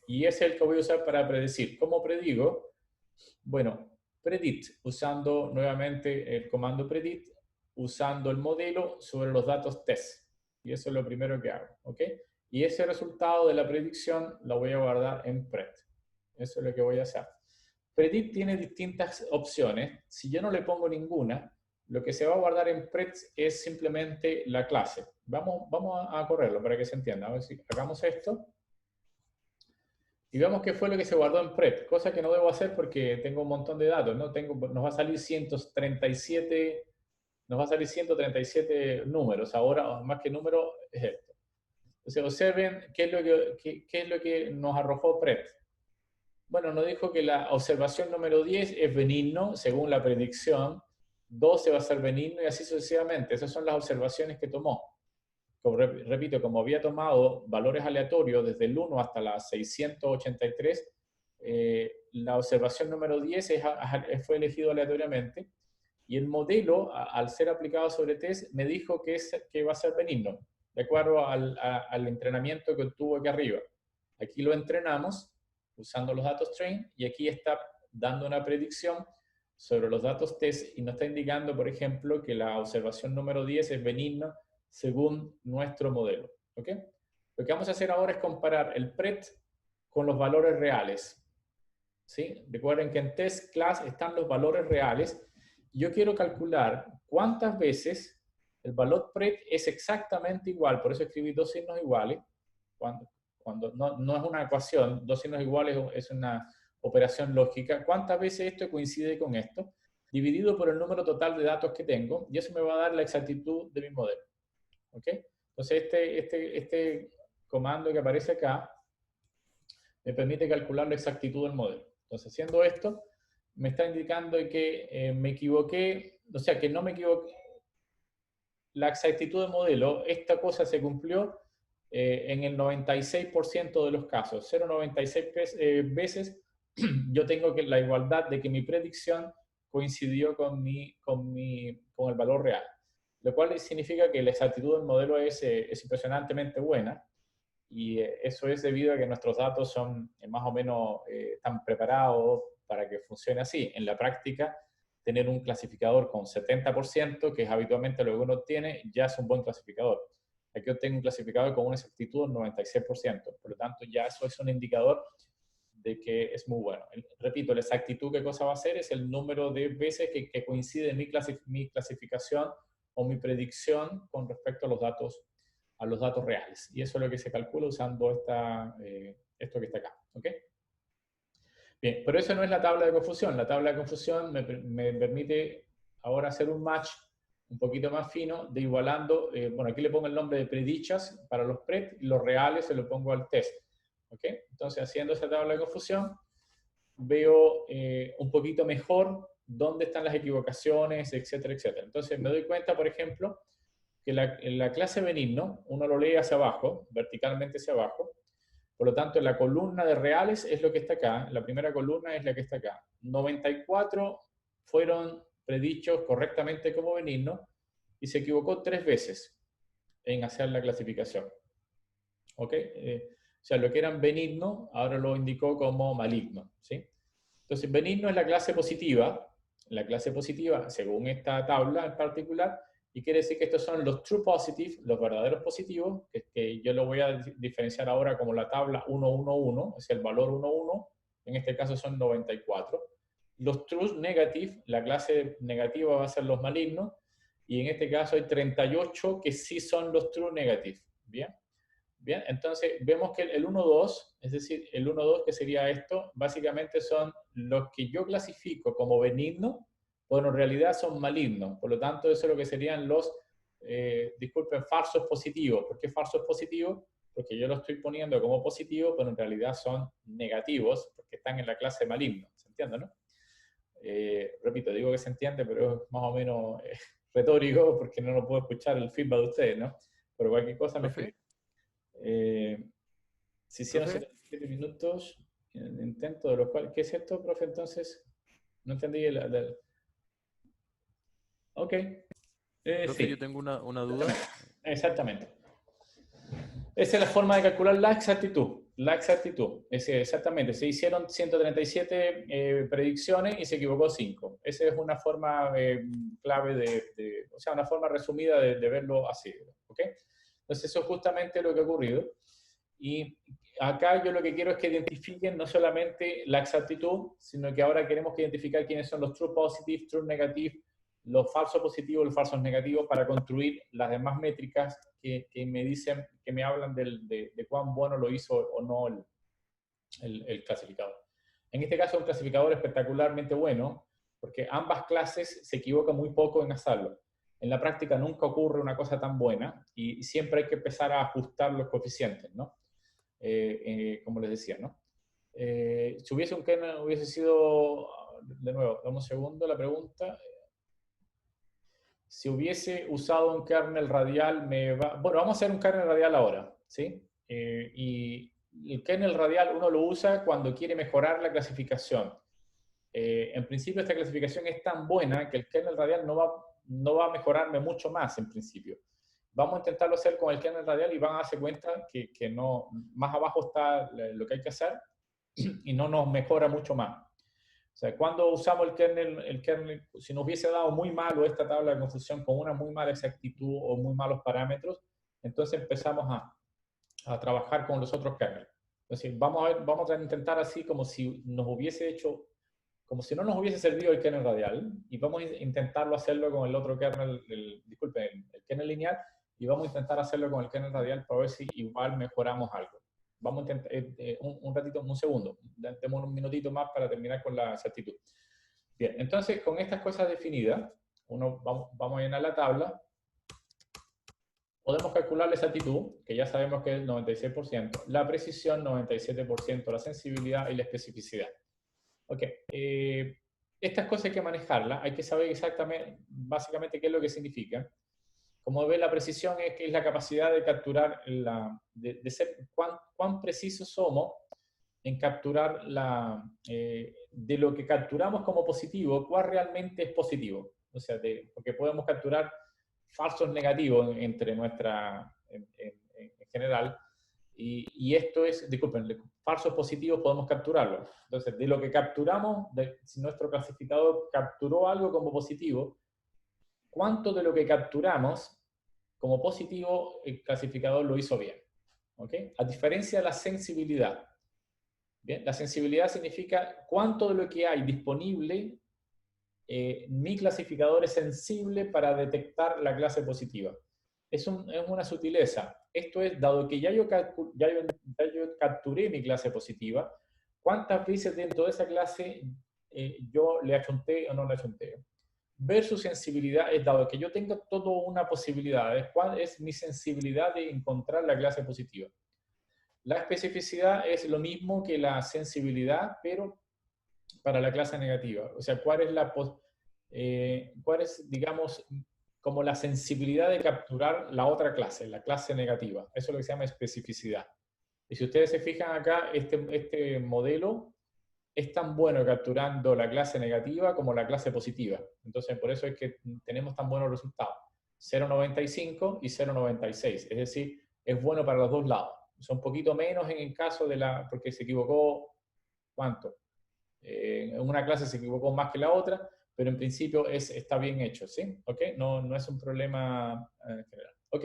y es el que voy a usar para predecir. ¿Cómo predigo? Bueno, predict, usando nuevamente el comando predict, usando el modelo sobre los datos test. Y eso es lo primero que hago, ¿ok? Y ese resultado de la predicción lo voy a guardar en pred. Eso es lo que voy a hacer. Predict tiene distintas opciones. Si yo no le pongo ninguna, lo que se va a guardar en pred es simplemente la clase. Vamos a correrlo para que se entienda. A ver si hagamos esto. Y vemos qué fue lo que se guardó en pred, cosa que no debo hacer porque tengo un montón de datos, ¿no? Nos va a salir 137 números. Ahora, más que número, es esto. Entonces, observen qué es lo que nos arrojó pred. Bueno, nos dijo que la observación número 10 es benigno, según la predicción, 12 va a ser benigno y así sucesivamente. Esas son las observaciones que tomó. Como, repito, como había tomado valores aleatorios desde el 1 hasta la 683, la observación número 10 fue elegido aleatoriamente y el modelo, al ser aplicado sobre test, me dijo que va a ser benigno, de acuerdo al entrenamiento que obtuvo aquí arriba. Aquí lo entrenamos usando los datos train y aquí está dando una predicción sobre los datos test y nos está indicando, por ejemplo, que la observación número 10 es benigna según nuestro modelo. ¿Ok? Lo que vamos a hacer ahora es comparar el PRET con los valores reales. ¿Sí? Recuerden que en test class están los valores reales. Yo quiero calcular cuántas veces el valor PRET es exactamente igual, por eso escribí dos signos iguales, cuando no es una ecuación, dos signos iguales es una operación lógica. ¿Cuántas veces esto coincide con esto? Dividido por el número total de datos que tengo, y eso me va a dar la exactitud de mi modelo. ¿Ok? Entonces, este comando que aparece acá me permite calcular la exactitud del modelo. Entonces, haciendo esto, me está indicando que me equivoqué, o sea, que no me equivoqué. La exactitud del modelo, esta cosa se cumplió en el 96% de los casos. 0,96 veces yo tengo la igualdad de que mi predicción coincidió con el valor real. Lo cual significa que la exactitud del modelo es impresionantemente buena. Y eso es debido a que nuestros datos son más o menos están preparados para que funcione así. En la práctica, tener un clasificador con 70%, que es habitualmente lo que uno obtiene, ya es un buen clasificador. Aquí obtengo un clasificador con una exactitud del 96%. Por lo tanto, ya eso es un indicador de que es muy bueno. Repito, la exactitud, ¿qué cosa va a ser? Es el número de veces que coincide mi clasificación o mi predicción con respecto a los datos reales. Y eso es lo que se calcula usando esto que está acá. ¿Ok? Bien, pero eso no es la tabla de confusión. La tabla de confusión me permite ahora hacer un match un poquito más fino de igualando, bueno, aquí le pongo el nombre de predichas para los pred y los reales se lo pongo al test. ¿Ok? Entonces, haciendo esa tabla de confusión, veo un poquito mejor dónde están las equivocaciones, etcétera, etcétera. Entonces, me doy cuenta, por ejemplo, que en la clase benigno, uno lo lee hacia abajo, verticalmente hacia abajo, por lo tanto, la columna de reales es lo que está acá, la primera columna es la que está acá. 94 fueron predichos correctamente como benignos y se equivocó 3 veces en hacer la clasificación. ¿Ok? O sea, lo que eran benigno, ahora lo indicó como maligno. ¿Sí? Entonces, benigno es la clase positiva. La clase positiva, según esta tabla en particular, y quiere decir que estos son los true positive, los verdaderos positivos, que yo lo voy a diferenciar ahora como la tabla 111, es el valor 11, en este caso son 94. Los true negative, la clase negativa va a ser los malignos, y en este caso hay 38 que sí son los true negative. Bien. Bien, entonces vemos que el 1-2, es decir, el 1-2 que sería esto, básicamente son los que yo clasifico como benignos, bueno, en realidad son malignos. Por lo tanto, eso es lo que serían los, disculpen, falsos positivos. ¿Por qué falsos positivos? Porque yo lo estoy poniendo como positivo, pero en realidad son negativos, porque están en la clase maligno. ¿Se entiende, no? Repito, digo que se entiende, pero es más o menos retórico, porque no lo puedo escuchar el feedback de ustedes, ¿no? Pero cualquier cosa me Profe, escriben. Se hicieron profe, 77 minutos en el intento de los cuales... ¿Qué es esto, profe? Entonces, no entendí Ok, profe, yo sí, tengo una duda. exactamente. Esa es la forma de calcular la exactitud. La exactitud. Exactamente. Se hicieron 137 predicciones y se equivocó 5. Esa es una forma clave o sea, una forma resumida de verlo así. ¿Ok? Entonces, eso es justamente lo que ha ocurrido. Y acá yo lo que quiero es que identifiquen no solamente la exactitud, sino que ahora queremos que identificar quiénes son los true positive, true negative, los falsos positivos, los falsos negativos, para construir las demás métricas que me dicen, que me hablan de cuán bueno lo hizo o no el clasificador. En este caso, un clasificador espectacularmente bueno, porque ambas clases se equivocan muy poco en hacerlo. En la práctica nunca ocurre una cosa tan buena y siempre hay que empezar a ajustar los coeficientes, ¿no? Como les decía, ¿no? Si hubiese un kernel, hubiese sido, de nuevo, dame un segundo la pregunta. Si hubiese usado un kernel radial, bueno, vamos a hacer un kernel radial ahora, ¿sí? Y el kernel radial uno lo usa cuando quiere mejorar la clasificación. En principio esta clasificación es tan buena que el kernel radial no va a mejorarme mucho más en principio. Vamos a intentarlo hacer con el kernel radial y van a darse cuenta que no, más abajo está lo que hay que hacer y no nos mejora mucho más. O sea, cuando usamos el kernel, si nos hubiese dado muy malo esta tabla de confusión con una muy mala exactitud o muy malos parámetros, entonces empezamos a trabajar con los otros kernels. Entonces, vamos a intentar así como si nos hubiese hecho, como si no nos hubiese servido el kernel radial, y vamos a intentarlo hacerlo con el otro kernel, disculpen, el kernel lineal, y vamos a intentar hacerlo con el kernel radial para ver si igual mejoramos algo. Vamos a intentar, un ratito, un segundo, demos un minutito más para terminar con la exactitud. Bien, entonces con estas cosas definidas, vamos a llenar la tabla, podemos calcular la exactitud, que ya sabemos que es el 96%, la precisión 97%, la sensibilidad y la especificidad. Ok, estas cosas hay que manejarlas, hay que saber exactamente, básicamente qué es lo que significa. Como ve, la precisión es la capacidad de capturar, de ser cuán precisos somos en capturar de lo que capturamos como positivo, cuál realmente es positivo. O sea, porque podemos capturar falsos negativos entre en general, y esto es, disculpen, falsos positivos podemos capturarlos. Entonces, de lo que capturamos, si nuestro clasificador capturó algo como positivo, ¿cuánto de lo que capturamos como positivo el clasificador lo hizo bien? ¿Okay? A diferencia de la sensibilidad. Bien, la sensibilidad significa cuánto de lo que hay disponible, mi clasificador es sensible para detectar la clase positiva. Es una sutileza. Esto es, dado que ya yo capturé mi clase positiva, ¿cuántas veces dentro de esa clase yo le achunté o no le achunté? Versus sensibilidad es, dado que yo tengo toda una posibilidad, ¿cuál es mi sensibilidad de encontrar la clase positiva? La especificidad es lo mismo que la sensibilidad, pero para la clase negativa. O sea, cuál es, digamos, como la sensibilidad de capturar la otra clase, la clase negativa. Eso es lo que se llama especificidad. Y si ustedes se fijan acá, este modelo es tan bueno capturando la clase negativa como la clase positiva. Entonces, por eso es que tenemos tan buenos resultados. 0,95 y 0,96. Es decir, es bueno para los dos lados. Son un poquito menos en el caso porque se equivocó, ¿cuánto? En una clase se equivocó más que la otra, pero en principio está bien hecho, ¿sí? ¿Ok? No es un problema general. Ok.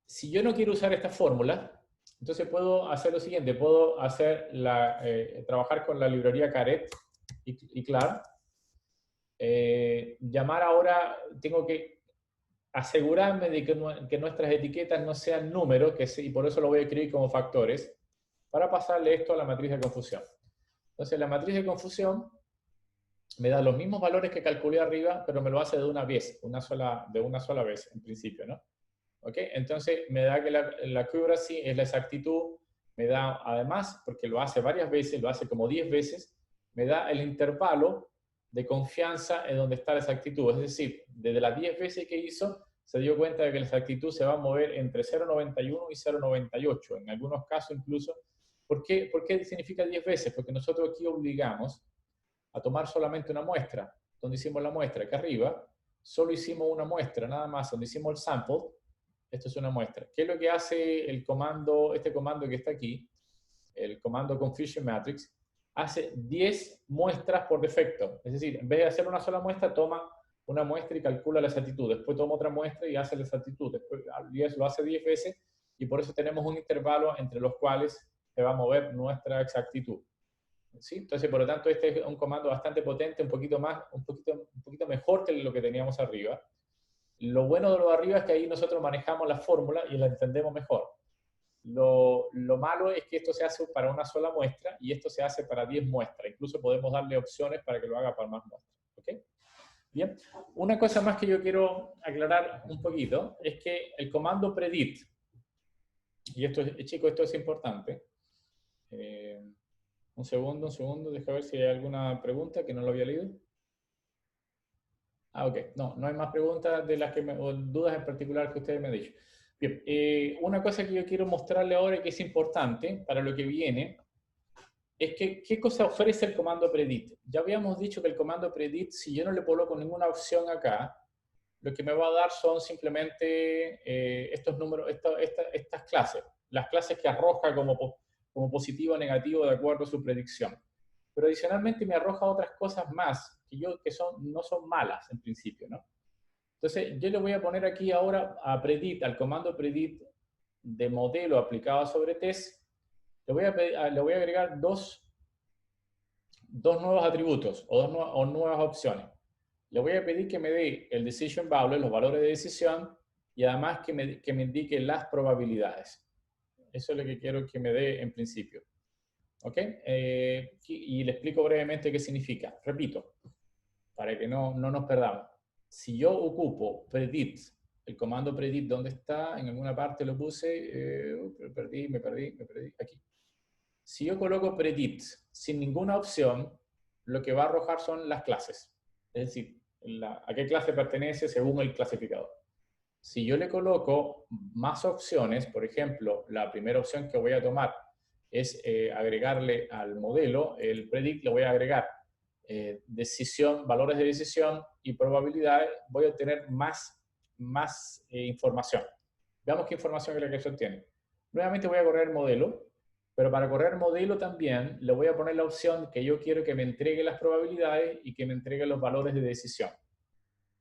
Si yo no quiero usar esta fórmula, entonces puedo hacer lo siguiente, puedo trabajar con la librería Caret y Clar. Llamar ahora, tengo que asegurarme de que nuestras etiquetas no sean números, y por eso lo voy a escribir como factores, para pasarle esto a la matriz de confusión. Entonces la matriz de confusión me da los mismos valores que calculé arriba, pero me lo hace de una vez, de una sola vez en principio, ¿no? ¿Ok? Entonces me da que la accuracy es la exactitud, me da además, porque lo hace varias veces, lo hace como 10 veces, me da el intervalo de confianza en donde está la exactitud. Es decir, desde las 10 veces que hizo, se dio cuenta de que la exactitud se va a mover entre 0,91 y 0,98, en algunos casos incluso. ¿Por qué significa 10 veces? Porque nosotros aquí obligamos a tomar solamente una muestra. Donde hicimos la muestra, acá arriba, solo hicimos una muestra, nada más, donde hicimos el sample. Esto es una muestra. ¿Qué es lo que hace este comando que está aquí? El comando Confusion Matrix hace 10 muestras por defecto. Es decir, en vez de hacer una sola muestra, toma una muestra y calcula la exactitud. Después toma otra muestra y hace la exactitud. Después lo hace 10 veces y por eso tenemos un intervalo entre los cuales se va a mover nuestra exactitud. ¿Sí? Entonces, por lo tanto, este es un comando bastante potente, un poquito mejor que lo que teníamos arriba. Lo bueno de lo de arriba es que ahí nosotros manejamos la fórmula y la entendemos mejor. Lo malo es que esto se hace para una sola muestra y esto se hace para 10 muestras. Incluso podemos darle opciones para que lo haga para más muestras. ¿Okay? Bien. Una cosa más que yo quiero aclarar un poquito es que el comando predict, y esto, chicos, esto es importante. Un segundo, deja ver si hay alguna pregunta que no lo había leído. Ah, ok. No, no hay más preguntas de las que o dudas en particular que ustedes me han dicho. Bien, una cosa que yo quiero mostrarle ahora y que es importante para lo que viene es que qué cosa ofrece el comando predit. Ya habíamos dicho que el comando predit, si yo no le coloco ninguna opción acá, lo que me va a dar son simplemente estos números, estas clases, las clases que arroja como positivo o negativo de acuerdo a su predicción. Pero adicionalmente me arroja otras cosas más que no son malas en principio, ¿no? Entonces, yo le voy a poner aquí ahora a predit, al comando predit de modelo aplicado sobre test, le voy a agregar dos nuevos atributos o nuevas opciones. Le voy a pedir que me dé el decision value, los valores de decisión, y además que me indique las probabilidades. Eso es lo que quiero que me dé en principio. ¿Ok? Y le explico brevemente qué significa. Repito, para que no nos perdamos. Si yo ocupo predict, el comando predict, ¿dónde está? En alguna parte lo puse, me perdí, aquí. Si yo coloco predict sin ninguna opción, lo que va a arrojar son las clases. Es decir, a qué clase pertenece según el clasificador. Si yo le coloco más opciones, por ejemplo, la primera opción que voy a tomar es agregarle al modelo, el predict, le voy a agregar decisión, valores de decisión y probabilidades, voy a obtener más información. Veamos qué información es la que se obtiene. Nuevamente voy a correr el modelo, pero para correr el modelo también le voy a poner la opción que yo quiero que me entregue las probabilidades y que me entregue los valores de decisión.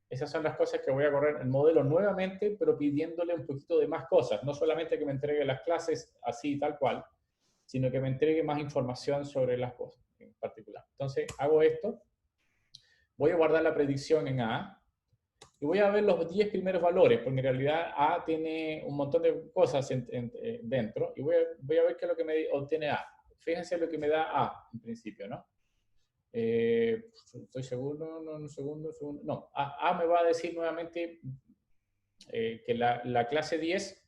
Esas son las cosas que voy a correr el modelo nuevamente, pero pidiéndole un poquito de más cosas. No solamente que me entregue las clases así, tal cual, sino que me entregue más información sobre las cosas en particular. Entonces, hago esto. Voy a guardar la predicción en A y voy a ver los 10 primeros valores, porque en realidad A tiene un montón de cosas dentro y voy a ver qué es lo que me obtiene A. Fíjense lo que me da A en principio, ¿no? Estoy seguro, no, un segundo. No, A me va a decir nuevamente que la clase 10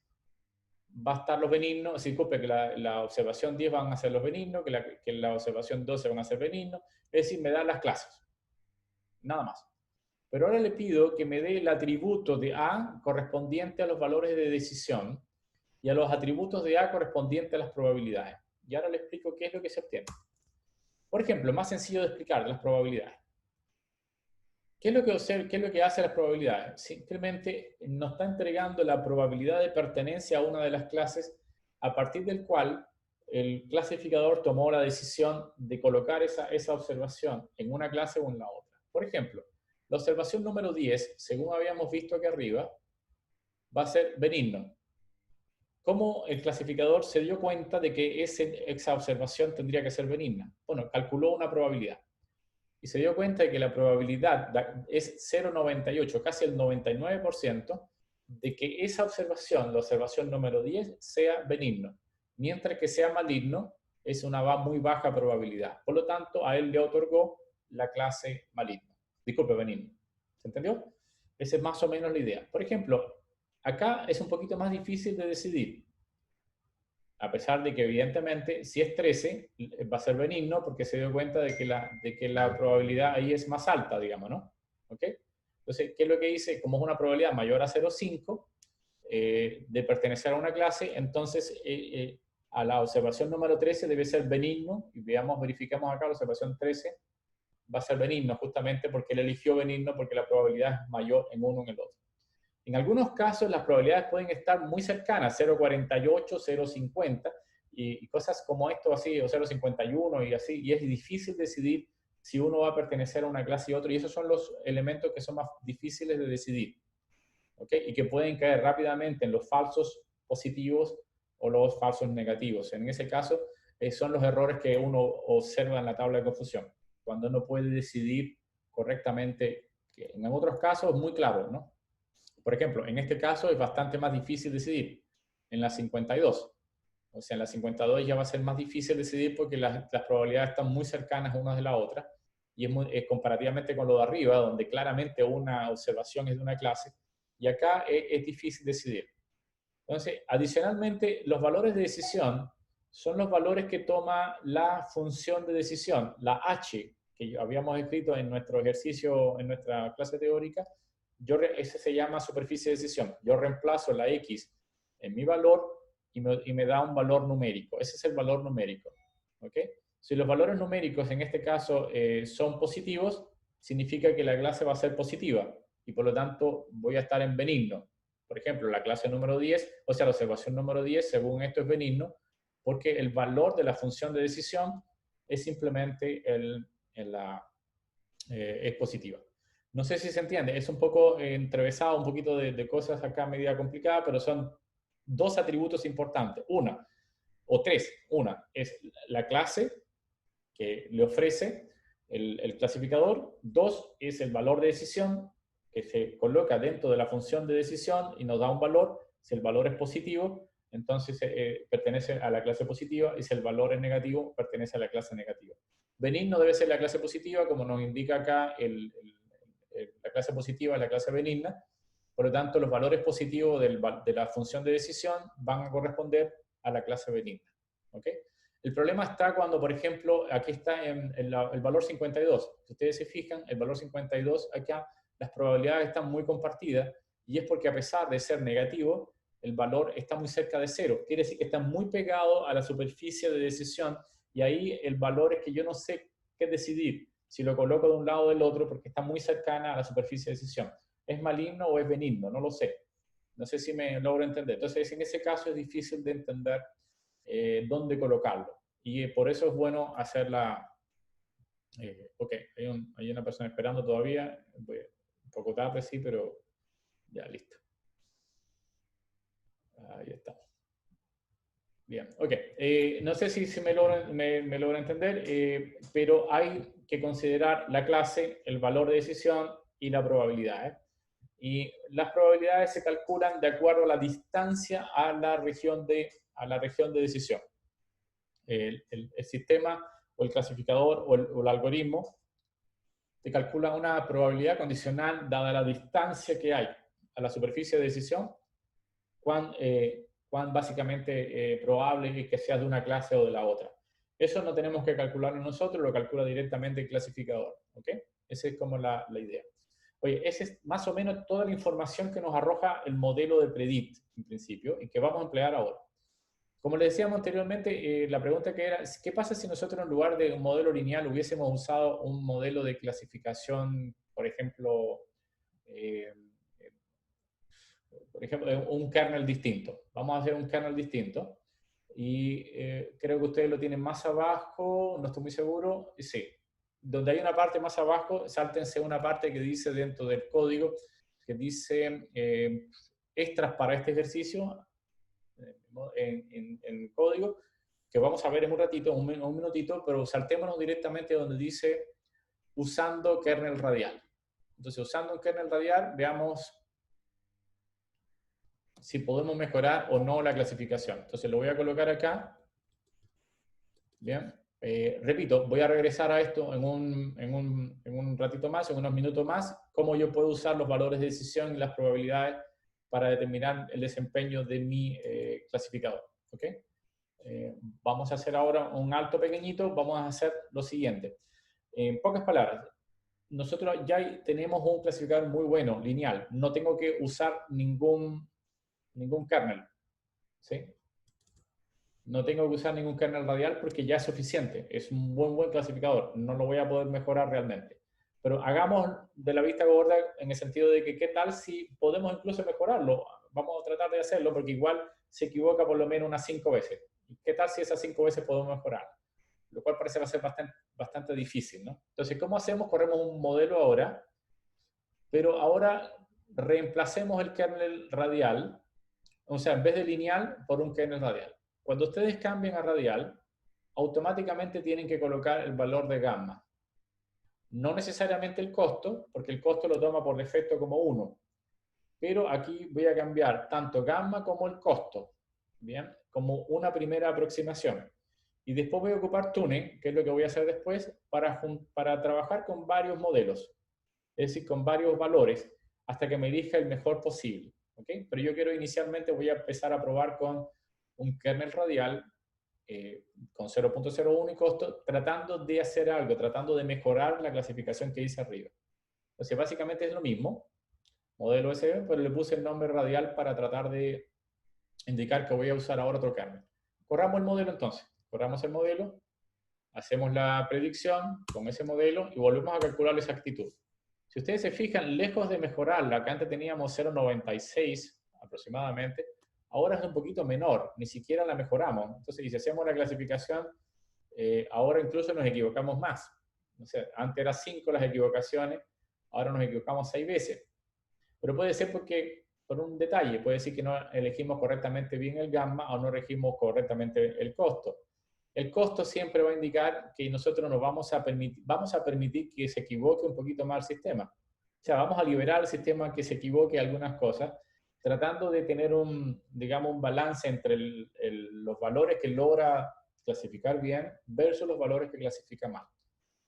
va a estar los benignos, disculpe, que la observación 10 van a ser los benignos, que la observación 12 van a ser benignos, es decir, me da las clases, nada más. Pero ahora le pido que me dé el atributo de A correspondiente a los valores de decisión y a los atributos de A correspondientes a las probabilidades. Y ahora le explico qué es lo que se obtiene. Por ejemplo, más sencillo de explicar, las probabilidades. ¿Qué es lo que hace las probabilidades? Simplemente nos está entregando la probabilidad de pertenencia a una de las clases a partir del cual el clasificador tomó la decisión de colocar esa observación en una clase o en la otra. Por ejemplo, la observación número 10, según habíamos visto aquí arriba, va a ser benigno. ¿Cómo el clasificador se dio cuenta de que esa observación tendría que ser benigna? Bueno, calculó una probabilidad. Y se dio cuenta de que la probabilidad es 0,98, casi el 99%, de que esa observación, la observación número 10, sea benigno. Mientras que sea maligno, es una muy baja probabilidad. Por lo tanto, a él le otorgó la clase maligno. Disculpe, benigno. ¿Se entendió? Esa es más o menos la idea. Por ejemplo, acá es un poquito más difícil de decidir. A pesar de que evidentemente si es 13 va a ser benigno porque se dio cuenta de que la probabilidad ahí es más alta, digamos, ¿no? ¿Ok? Entonces, ¿qué es lo que dice? Como es una probabilidad mayor a 0,5 de pertenecer a una clase, entonces a la observación número 13 debe ser benigno, y verificamos acá la observación 13 va a ser benigno justamente porque él eligió benigno porque la probabilidad es mayor en uno en el otro. En algunos casos las probabilidades pueden estar muy cercanas, 0,48, 0,50 y cosas como esto así, o 0,51 y así, y es difícil decidir si uno va a pertenecer a una clase y otra, y esos son los elementos que son más difíciles de decidir, ¿ok? Y que pueden caer rápidamente en los falsos positivos o los falsos negativos. En ese caso, son los errores que uno observa en la tabla de confusión, cuando uno puede decidir correctamente. En otros casos es muy claro, ¿no? Por ejemplo, en este caso es bastante más difícil decidir. En la 52. O sea, en la 52 ya va a ser más difícil decidir porque las probabilidades están muy cercanas unas de la otra. Y es comparativamente con lo de arriba, donde claramente una observación es de una clase. Y acá es difícil decidir. Entonces, adicionalmente, los valores de decisión son los valores que toma la función de decisión, la h, que habíamos escrito en nuestro ejercicio, en nuestra clase teórica. Ese se llama superficie de decisión. Yo reemplazo la x en mi valor y me da un valor numérico. Ese es el valor numérico. ¿Ok? Si los valores numéricos en este caso son positivos, significa que la clase va a ser positiva y por lo tanto voy a estar en benigno. Por ejemplo, la clase número 10, o sea, la observación número 10, según esto es benigno, porque el valor de la función de decisión es simplemente es positiva. No sé si se entiende, es un poco entrevesado, un poquito de cosas acá media complicada, pero son dos atributos importantes. Una, o tres. Una es la clase que le ofrece el clasificador. Dos es el valor de decisión que se coloca dentro de la función de decisión y nos da un valor. Si el valor es positivo, entonces pertenece a la clase positiva, y si el valor es negativo, pertenece a la clase negativa. Benigno debe ser la clase positiva, como nos indica acá la clase positiva es la clase benigna. Por lo tanto, los valores positivos de la función de decisión van a corresponder a la clase benigna. ¿Ok? El problema está cuando, por ejemplo, aquí está el valor 52. Si ustedes se fijan, el valor 52 acá, las probabilidades están muy compartidas, y es porque a pesar de ser negativo, el valor está muy cerca de cero. Quiere decir que está muy pegado a la superficie de decisión, y ahí el valor es que yo no sé qué decidir, si lo coloco de un lado o del otro, porque está muy cercana a la superficie de decisión. ¿Es maligno o es benigno? No lo sé. No sé si me logro entender. Entonces, en ese caso es difícil de entender dónde colocarlo. Y por eso es bueno hacerla. Ok, hay una persona esperando todavía. Un poco tarde, sí, pero ya listo. Ahí está. Bien, ok. No sé si me logra entender, pero hay que considerar la clase, el valor de decisión y la probabilidad. Y las probabilidades se calculan de acuerdo a la distancia a la región de decisión. El sistema o el clasificador o el algoritmo te calcula una probabilidad condicional dada la distancia que hay a la superficie de decisión, cuán básicamente probable es que sea de una clase o de la otra. Eso no tenemos que calcularlo nosotros, lo calcula directamente el clasificador. ¿Ok? Esa es como la idea. Oye, esa es más o menos toda la información que nos arroja el modelo de Predict, en principio, y que vamos a emplear ahora. Como les decíamos anteriormente, la pregunta que era, ¿qué pasa si nosotros en lugar de un modelo lineal hubiésemos usado un modelo de clasificación, por ejemplo, un kernel distinto? Vamos a hacer un kernel distinto. Y creo que ustedes lo tienen más abajo, no estoy muy seguro. Sí, donde hay una parte más abajo, sáltense una parte que dice dentro del código, que dice extras para este ejercicio, en código, que vamos a ver en un ratito, un minutito, pero saltémonos directamente donde dice usando kernel radial. Entonces, usando un kernel radial, veamos si podemos mejorar o no la clasificación. Entonces, lo voy a colocar acá. Bien. Repito, voy a regresar a esto en un ratito más, en unos minutos más, cómo yo puedo usar los valores de decisión y las probabilidades para determinar el desempeño de mi clasificador. ¿Ok? Vamos a hacer ahora un alto pequeñito, vamos a hacer lo siguiente. En pocas palabras, nosotros ya tenemos un clasificador muy bueno, lineal. No tengo que usar ningún kernel. ¿Sí? No tengo que usar ningún kernel radial porque ya es suficiente. Es un buen clasificador. No lo voy a poder mejorar realmente. Pero hagamos de la vista gorda en el sentido de que qué tal si podemos incluso mejorarlo. Vamos a tratar de hacerlo porque igual se equivoca por lo menos unas 5 veces. ¿Qué tal si esas 5 veces podemos mejorar? Lo cual parece va a ser bastante difícil, ¿no? Entonces, ¿cómo hacemos? Corremos un modelo ahora, pero ahora reemplacemos el kernel radial, o sea, en vez de lineal, por un kernel radial. Cuando ustedes cambien a radial, automáticamente tienen que colocar el valor de gamma. No necesariamente el costo, porque el costo lo toma por defecto como 1. Pero aquí voy a cambiar tanto gamma como el costo, ¿bien? Como una primera aproximación. Y después voy a ocupar tuning, que es lo que voy a hacer después, para trabajar con varios modelos, es decir, con varios valores, hasta que me elija el mejor posible. ¿Okay? Pero yo quiero inicialmente, voy a empezar a probar con un kernel radial con 0.01 y costo, tratando de hacer algo, tratando de mejorar la clasificación que hice arriba. Entonces, básicamente es lo mismo, modelo USB, pero le puse el nombre radial para tratar de indicar que voy a usar ahora otro kernel. Corramos el modelo entonces, corramos el modelo, hacemos la predicción con ese modelo y volvemos a calcular la exactitud. Si ustedes se fijan, lejos de mejorarla, que antes teníamos 0.96 aproximadamente, ahora es un poquito menor, ni siquiera la mejoramos. Entonces, si hacemos la clasificación, ahora incluso nos equivocamos más. O sea, antes eran 5 las equivocaciones, ahora nos equivocamos 6 veces. Pero puede ser porque, por un detalle, puede decir que no elegimos correctamente bien el gamma o no elegimos correctamente el costo. El costo siempre va a indicar que nosotros nos vamos a permitir que se equivoque un poquito más el sistema. O sea, vamos a liberar al sistema que se equivoque algunas cosas, tratando de tener digamos, un balance entre los valores que logra clasificar bien versus los valores que clasifica mal.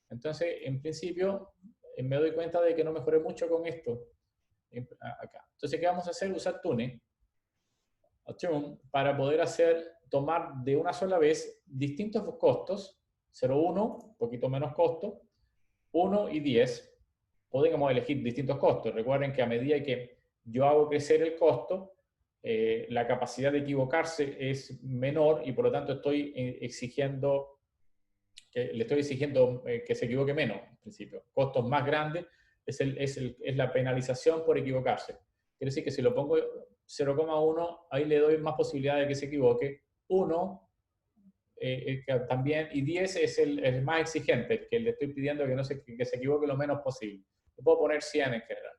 Entonces, en principio, me doy cuenta de que no mejoré mucho con esto acá. Entonces, ¿qué vamos a hacer? Usar Tune para poder tomar de una sola vez distintos costos, 0,1, un poquito menos costo, 1 y 10. Podemos elegir distintos costos. Recuerden que a medida que yo hago crecer el costo, la capacidad de equivocarse es menor y por lo tanto le estoy exigiendo que se equivoque menos, en principio. Costos más grandes es la penalización por equivocarse. Quiere decir que si lo pongo 0,1, ahí le doy más posibilidad de que se equivoque. 1 también, y 10 es el más exigente, que le estoy pidiendo que se equivoque lo menos posible. Le puedo poner 100 en general.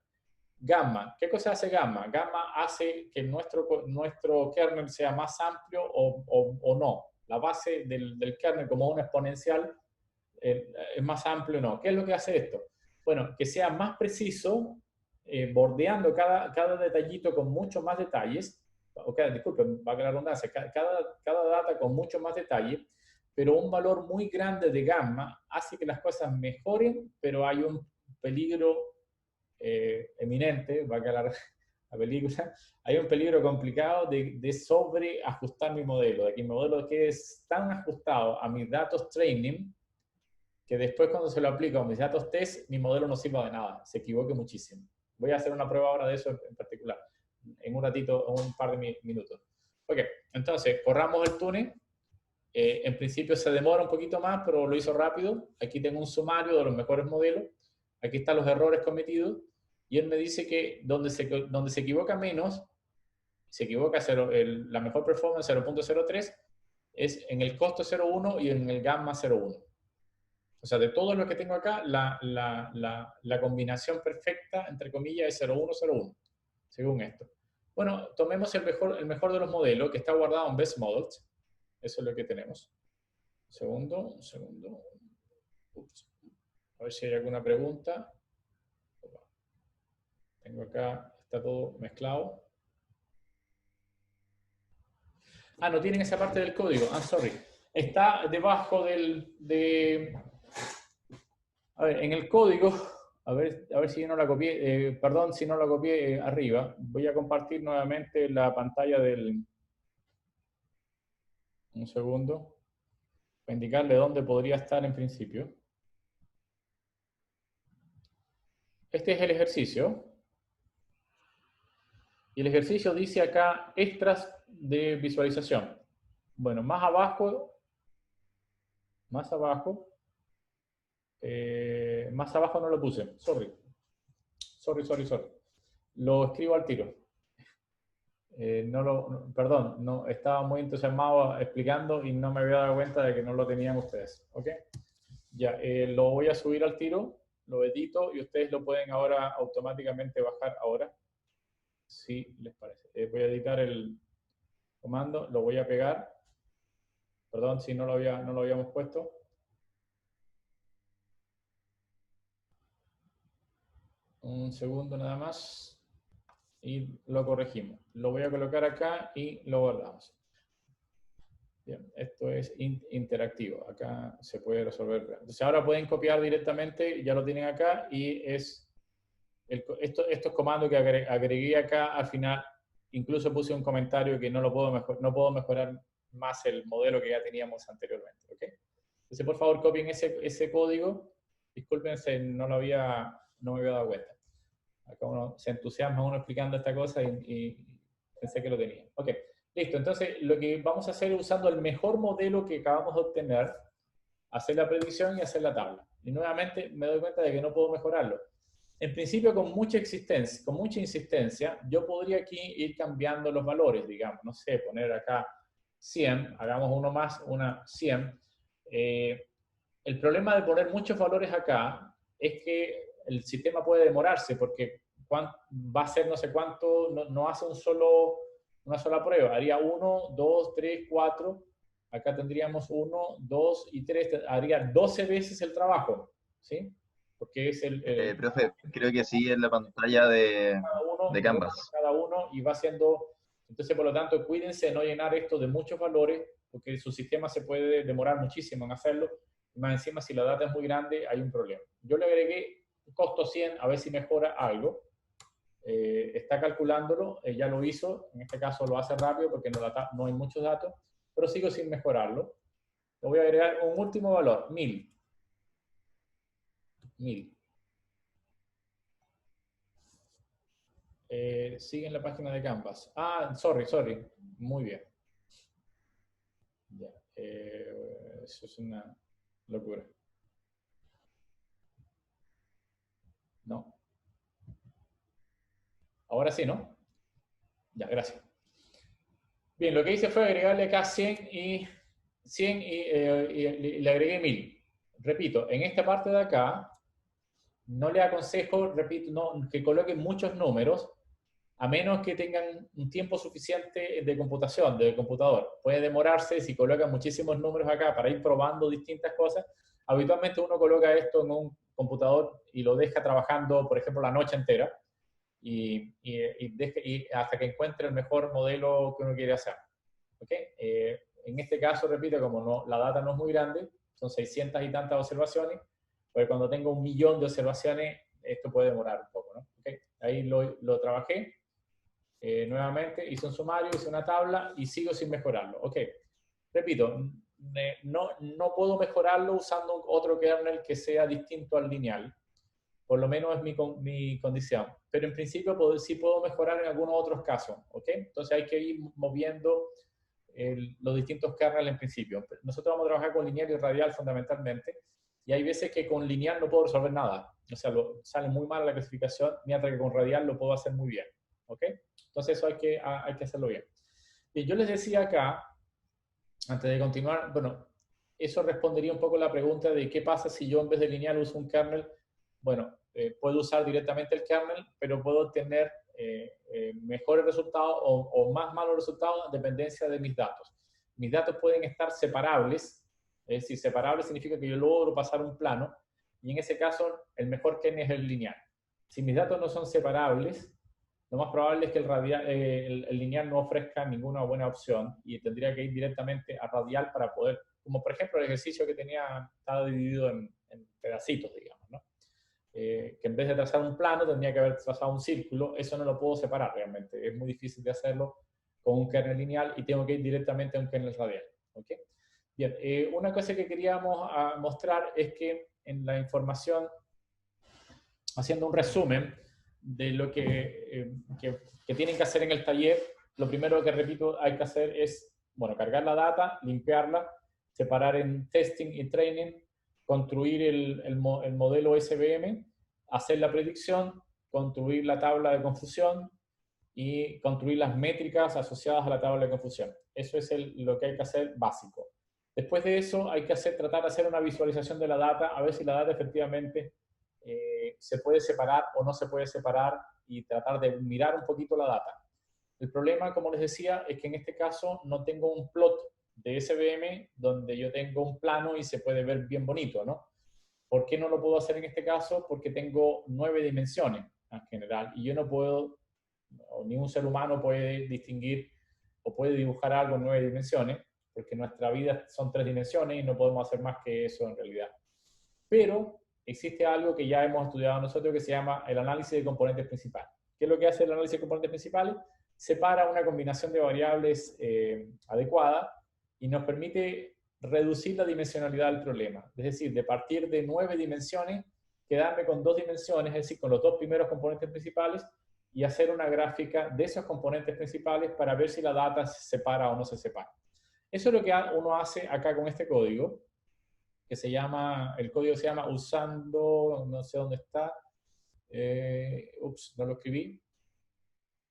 Gamma. ¿Qué cosa hace gamma? Gamma hace que nuestro kernel sea más amplio o no. La base del kernel como una exponencial es más amplio o no. ¿Qué es lo que hace esto? Bueno, que sea más preciso, bordeando cada detallito con mucho más detalles. Disculpen, va a la redundancia. Cada data con mucho más detalle, pero un valor muy grande de gamma hace que las cosas mejoren, pero hay un peligro eminente, va a quedar la película, hay un peligro complicado de sobreajustar mi modelo, de que mi modelo quede tan ajustado a mis datos training, que después cuando se lo aplico a mis datos test, mi modelo no sirva de nada, se equivoque muchísimo. Voy a hacer una prueba ahora de eso en particular, en un ratito, en un par de minutos. Ok, entonces, corramos el tuning. En principio se demora un poquito más, pero lo hizo rápido. Aquí tengo un sumario de los mejores modelos. Aquí están los errores cometidos. Y él me dice que donde se equivoca menos, se equivoca la mejor performance 0.03, es en el costo 0.1 y en el gamma 0.1. O sea, de todo lo que tengo acá, la combinación perfecta, entre comillas, es 0.1, según esto. Bueno, tomemos el mejor de los modelos, que está guardado en Best Models. Eso es lo que tenemos. Un segundo. Ups. A ver si hay alguna pregunta. Tengo acá, está todo mezclado. Ah, no tienen esa parte del código. I'm sorry. Está debajo a ver, en el código, a ver si yo no la copié, perdón si no la copié arriba. Voy a compartir nuevamente la pantalla un segundo, para indicarle dónde podría estar en principio. Este es el ejercicio. Y el ejercicio dice acá, extras de visualización. Bueno, más abajo no lo puse, sorry. Lo escribo al tiro. Perdón, no, estaba muy entusiasmado explicando y no me había dado cuenta de que no lo tenían ustedes. ¿Ok? Ya, lo voy a subir al tiro, lo edito y ustedes lo pueden ahora automáticamente bajar ahora, si les parece. Voy a editar el comando, lo voy a pegar. Perdón si no lo habíamos puesto. Un segundo nada más. Y lo corregimos. Lo voy a colocar acá y lo guardamos. Bien, esto es interactivo. Acá se puede resolver. Entonces ahora pueden copiar directamente, ya lo tienen acá, y estos comandos que agregué acá al final, incluso puse un comentario que no puedo mejorar más el modelo que ya teníamos anteriormente. ¿Ok? Entonces, por favor, copien ese código. Discúlpense, no me había dado cuenta. Acá uno se entusiasma uno explicando esta cosa y pensé que lo tenía. Ok, listo. Entonces, lo que vamos a hacer es usando el mejor modelo que acabamos de obtener, hacer la predicción y hacer la tabla. Y nuevamente me doy cuenta de que no puedo mejorarlo. En principio, con mucha insistencia, yo podría aquí ir cambiando los valores, digamos, no sé, poner acá 100, hagamos uno más, una 100. El problema de poner muchos valores acá es que el sistema puede demorarse porque va a ser no sé cuánto, no hace una sola prueba, haría 1, 2, 3, 4, acá tendríamos 1, 2 y 3, haría 12 veces el trabajo, ¿sí? Porque es Profe, creo que sí en la pantalla de Canvas. cada uno y va haciendo. Entonces, por lo tanto, cuídense de no llenar esto de muchos valores, porque su sistema se puede demorar muchísimo en hacerlo. Y más encima, si la data es muy grande, hay un problema. Yo le agregué costo 100, a ver si mejora algo. Está calculándolo, ya lo hizo. En este caso lo hace rápido porque no hay muchos datos, pero sigo sin mejorarlo. Le voy a agregar un último valor, 1000. 1000. Sigue en la página de Canvas. Ah, sorry. Muy bien. Ya. Eso es una locura. No. Ahora sí, ¿no? Ya, gracias. Bien, lo que hice fue agregarle acá 100 y le agregué 1000. Repito, en esta parte de acá no le aconsejo, repito, que coloquen muchos números, a menos que tengan un tiempo suficiente de computación, de computador. Puede demorarse si colocan muchísimos números acá para ir probando distintas cosas. Habitualmente uno coloca esto en un computador y lo deja trabajando, por ejemplo, la noche entera y hasta que encuentre el mejor modelo que uno quiere hacer. ¿Okay? En este caso, repito, como la data no es muy grande, son 600 y tantas observaciones, pues cuando tengo 1.000.000 de observaciones, esto puede demorar un poco, ¿no? ¿Okay? Ahí lo trabajé. Nuevamente hice un sumario, hice una tabla y sigo sin mejorarlo. Ok, repito, no puedo mejorarlo usando otro kernel que sea distinto al lineal. Por lo menos es mi condición. Pero en principio sí puedo mejorar en algunos otros casos. ¿Ok? Entonces hay que ir moviendo los distintos kernels en principio. Nosotros vamos a trabajar con lineal y radial fundamentalmente. Y hay veces que con lineal no puedo resolver nada. O sea, sale muy mal la clasificación, mientras que con radial lo puedo hacer muy bien. ¿Ok? Entonces eso hay que hacerlo bien. Y yo les decía acá, antes de continuar, bueno, eso respondería un poco a la pregunta de qué pasa si yo en vez de lineal uso un kernel. Bueno, puedo usar directamente el kernel, pero puedo obtener mejores resultados o más malos resultados en dependencia de mis datos. Mis datos pueden estar separables, es decir, separables significa que yo logro pasar un plano, y en ese caso el mejor kernel es el lineal. Si mis datos no son separables, lo más probable es que el lineal no ofrezca ninguna buena opción y tendría que ir directamente a radial para poder, como por ejemplo el ejercicio que estaba dividido en pedacitos, digamos, ¿no? Que en vez de trazar un plano tendría que haber trazado un círculo. Eso no lo puedo separar realmente, es muy difícil de hacerlo con un kernel lineal y tengo que ir directamente a un kernel radial. ¿Okay? Bien, una cosa que queríamos mostrar es que en la información, haciendo un resumen de lo que tienen que hacer en el taller, lo primero que, repito, hay que hacer es, bueno, cargar la data, limpiarla, separar en testing y training, construir el modelo SVM, hacer la predicción, construir la tabla de confusión y construir las métricas asociadas a la tabla de confusión. Eso es lo que hay que hacer básico. Después de eso hay que tratar de hacer una visualización de la data, a ver si la data efectivamente se puede separar o no se puede separar y tratar de mirar un poquito la data. El problema, como les decía, es que en este caso no tengo un plot de SVM donde yo tengo un plano y se puede ver bien bonito, ¿no? ¿Por qué no lo puedo hacer en este caso? Porque tengo 9 dimensiones en general y yo no puedo, o ningún ser humano puede distinguir o puede dibujar algo en 9 dimensiones, porque nuestra vida son 3 dimensiones y no podemos hacer más que eso en realidad. Pero existe algo que ya hemos estudiado nosotros que se llama el análisis de componentes principales. ¿Qué es lo que hace el análisis de componentes principales? Separa una combinación de variables adecuada y nos permite reducir la dimensionalidad del problema. Es decir, de partir de 9 dimensiones, quedarme con 2 dimensiones, es decir, con los 2 primeros componentes principales, y hacer una gráfica de esos componentes principales para ver si la data se separa o no se separa. Eso es lo que uno hace acá con este código, que se llama, el código se llama usando, no sé dónde está, ups, no lo escribí,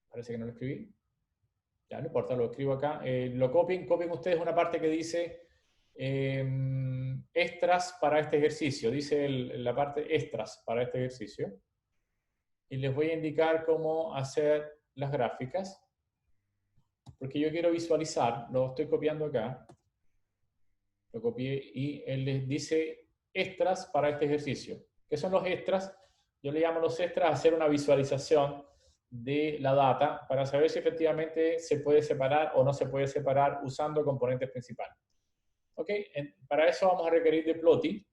parece que no lo escribí, ya no importa, lo escribo acá, lo copien ustedes una parte que dice extras para este ejercicio, dice la parte extras para este ejercicio, y les voy a indicar cómo hacer las gráficas, porque yo quiero visualizar, lo estoy copiando acá, lo copié y él les dice extras para este ejercicio. ¿Qué son los extras? Yo le llamo los extras a hacer una visualización de la data para saber si efectivamente se puede separar o no se puede separar usando componentes principales. ¿Ok? Para eso vamos a requerir de Plotly,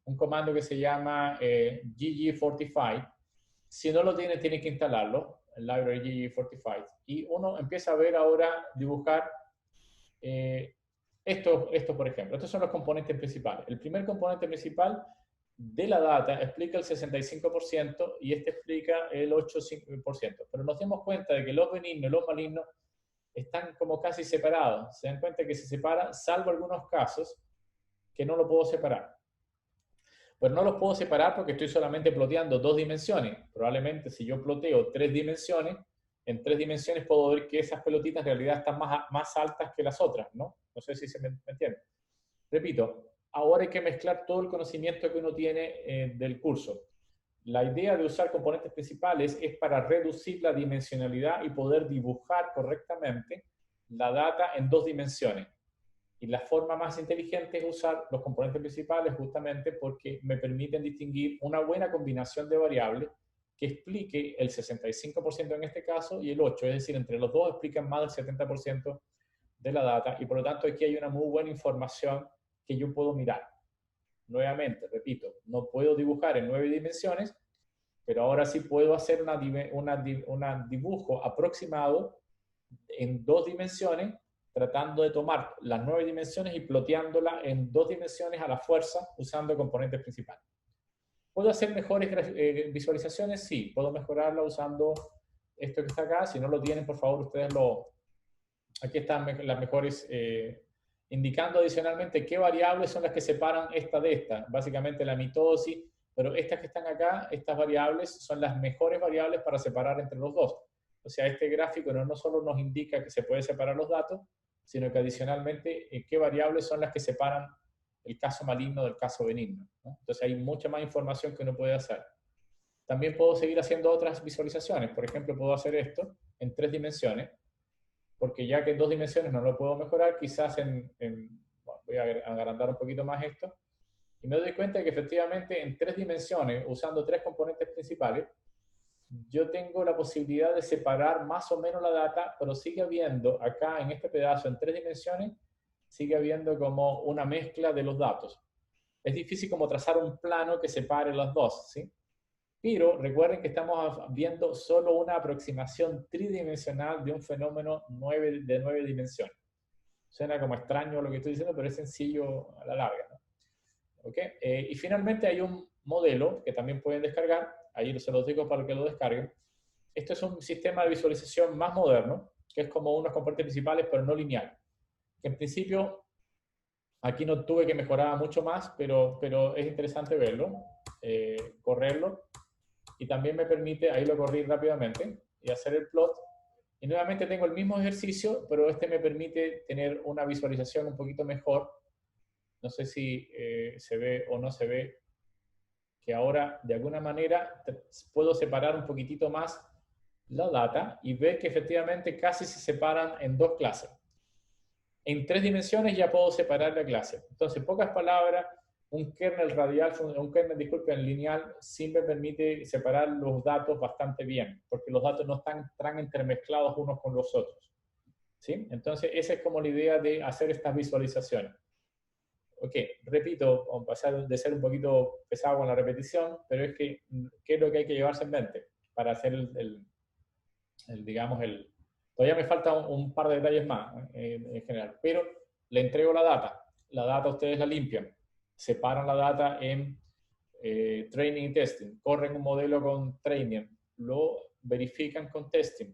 un comando que se llama ggfortify. Si no lo tiene, tiene que instalarlo, el library ggfortify. Y uno empieza a ver ahora, dibujar esto, por ejemplo. Estos son los componentes principales. El primer componente principal de la data explica el 65% y este explica el 8%. Pero nos damos cuenta de que los benignos y los malignos están como casi separados. Se dan cuenta que se separa, salvo algunos casos que no lo puedo separar. Pero no los puedo separar porque estoy solamente ploteando 2 dimensiones. Probablemente si yo ploteo 3 dimensiones, en 3 dimensiones puedo ver que esas pelotitas en realidad están más altas que las otras, ¿no? No sé si se me entiende. Repito, ahora hay que mezclar todo el conocimiento que uno tiene del curso. La idea de usar componentes principales es para reducir la dimensionalidad y poder dibujar correctamente la data en 2 dimensiones. Y la forma más inteligente es usar los componentes principales justamente porque me permiten distinguir una buena combinación de variables que explique el 65% en este caso y el 8%, es decir, entre los dos explican más del 70% de la data y por lo tanto aquí hay una muy buena información que yo puedo mirar. Nuevamente, repito, no puedo dibujar en 9 dimensiones, pero ahora sí puedo hacer un dibujo aproximado en 2 dimensiones, tratando de tomar las 9 dimensiones y ploteándola en 2 dimensiones a la fuerza usando componentes principales. ¿Puedo hacer mejores visualizaciones? Sí, puedo mejorarla usando esto que está acá. Si no lo tienen, por favor, ustedes aquí están las mejores, indicando adicionalmente qué variables son las que separan esta de esta. Básicamente la mitosis, pero estas que están acá, estas variables son las mejores variables para separar entre los dos. O sea, este gráfico no solo nos indica que se puede separar los datos, sino que adicionalmente qué variables son las que separan el caso maligno del caso benigno, ¿no? Entonces hay mucha más información que uno puede hacer. También puedo seguir haciendo otras visualizaciones. Por ejemplo, puedo hacer esto en 3 dimensiones, porque ya que en 2 dimensiones no lo puedo mejorar, quizás bueno, voy a agrandar un poquito más esto, y me doy cuenta de que efectivamente en 3 dimensiones, usando 3 componentes principales, yo tengo la posibilidad de separar más o menos la data, pero sigue habiendo acá en este pedazo en 3 dimensiones, sigue habiendo como una mezcla de los datos. Es difícil como trazar un plano que separe los dos, ¿sí? Pero recuerden que estamos viendo solo una aproximación tridimensional de un fenómeno de 9 dimensiones. Suena como extraño lo que estoy diciendo, pero es sencillo a la larga, ¿no? ¿Okay? Y finalmente hay un modelo que también pueden descargar, ahí se los digo para que lo descarguen. Esto es un sistema de visualización más moderno, que es como unos componentes principales, pero no lineal. En principio, aquí no tuve que mejorar mucho más, pero es interesante verlo, correrlo, y también me permite, ahí lo corrí rápidamente, y hacer el plot. Y nuevamente tengo el mismo ejercicio, pero este me permite tener una visualización un poquito mejor. No sé si se ve o no se ve, que ahora de alguna manera puedo separar un poquitito más la data y ver que efectivamente casi se separan en 2 clases. En 3 dimensiones ya puedo separar la clase. Entonces, en pocas palabras, un kernel lineal sí me permite separar los datos bastante bien, porque los datos no están tan intermezclados unos con los otros, ¿sí? Entonces, esa es como la idea de hacer estas visualizaciones. Ok, repito, a pasar de ser un poquito pesado con la repetición, pero es que, ¿qué es lo que hay que llevarse en mente para hacer digamos, todavía me falta un par de detalles más en general, pero le entrego la data ustedes la limpian, separan la data en training y testing, corren un modelo con training, lo verifican con testing.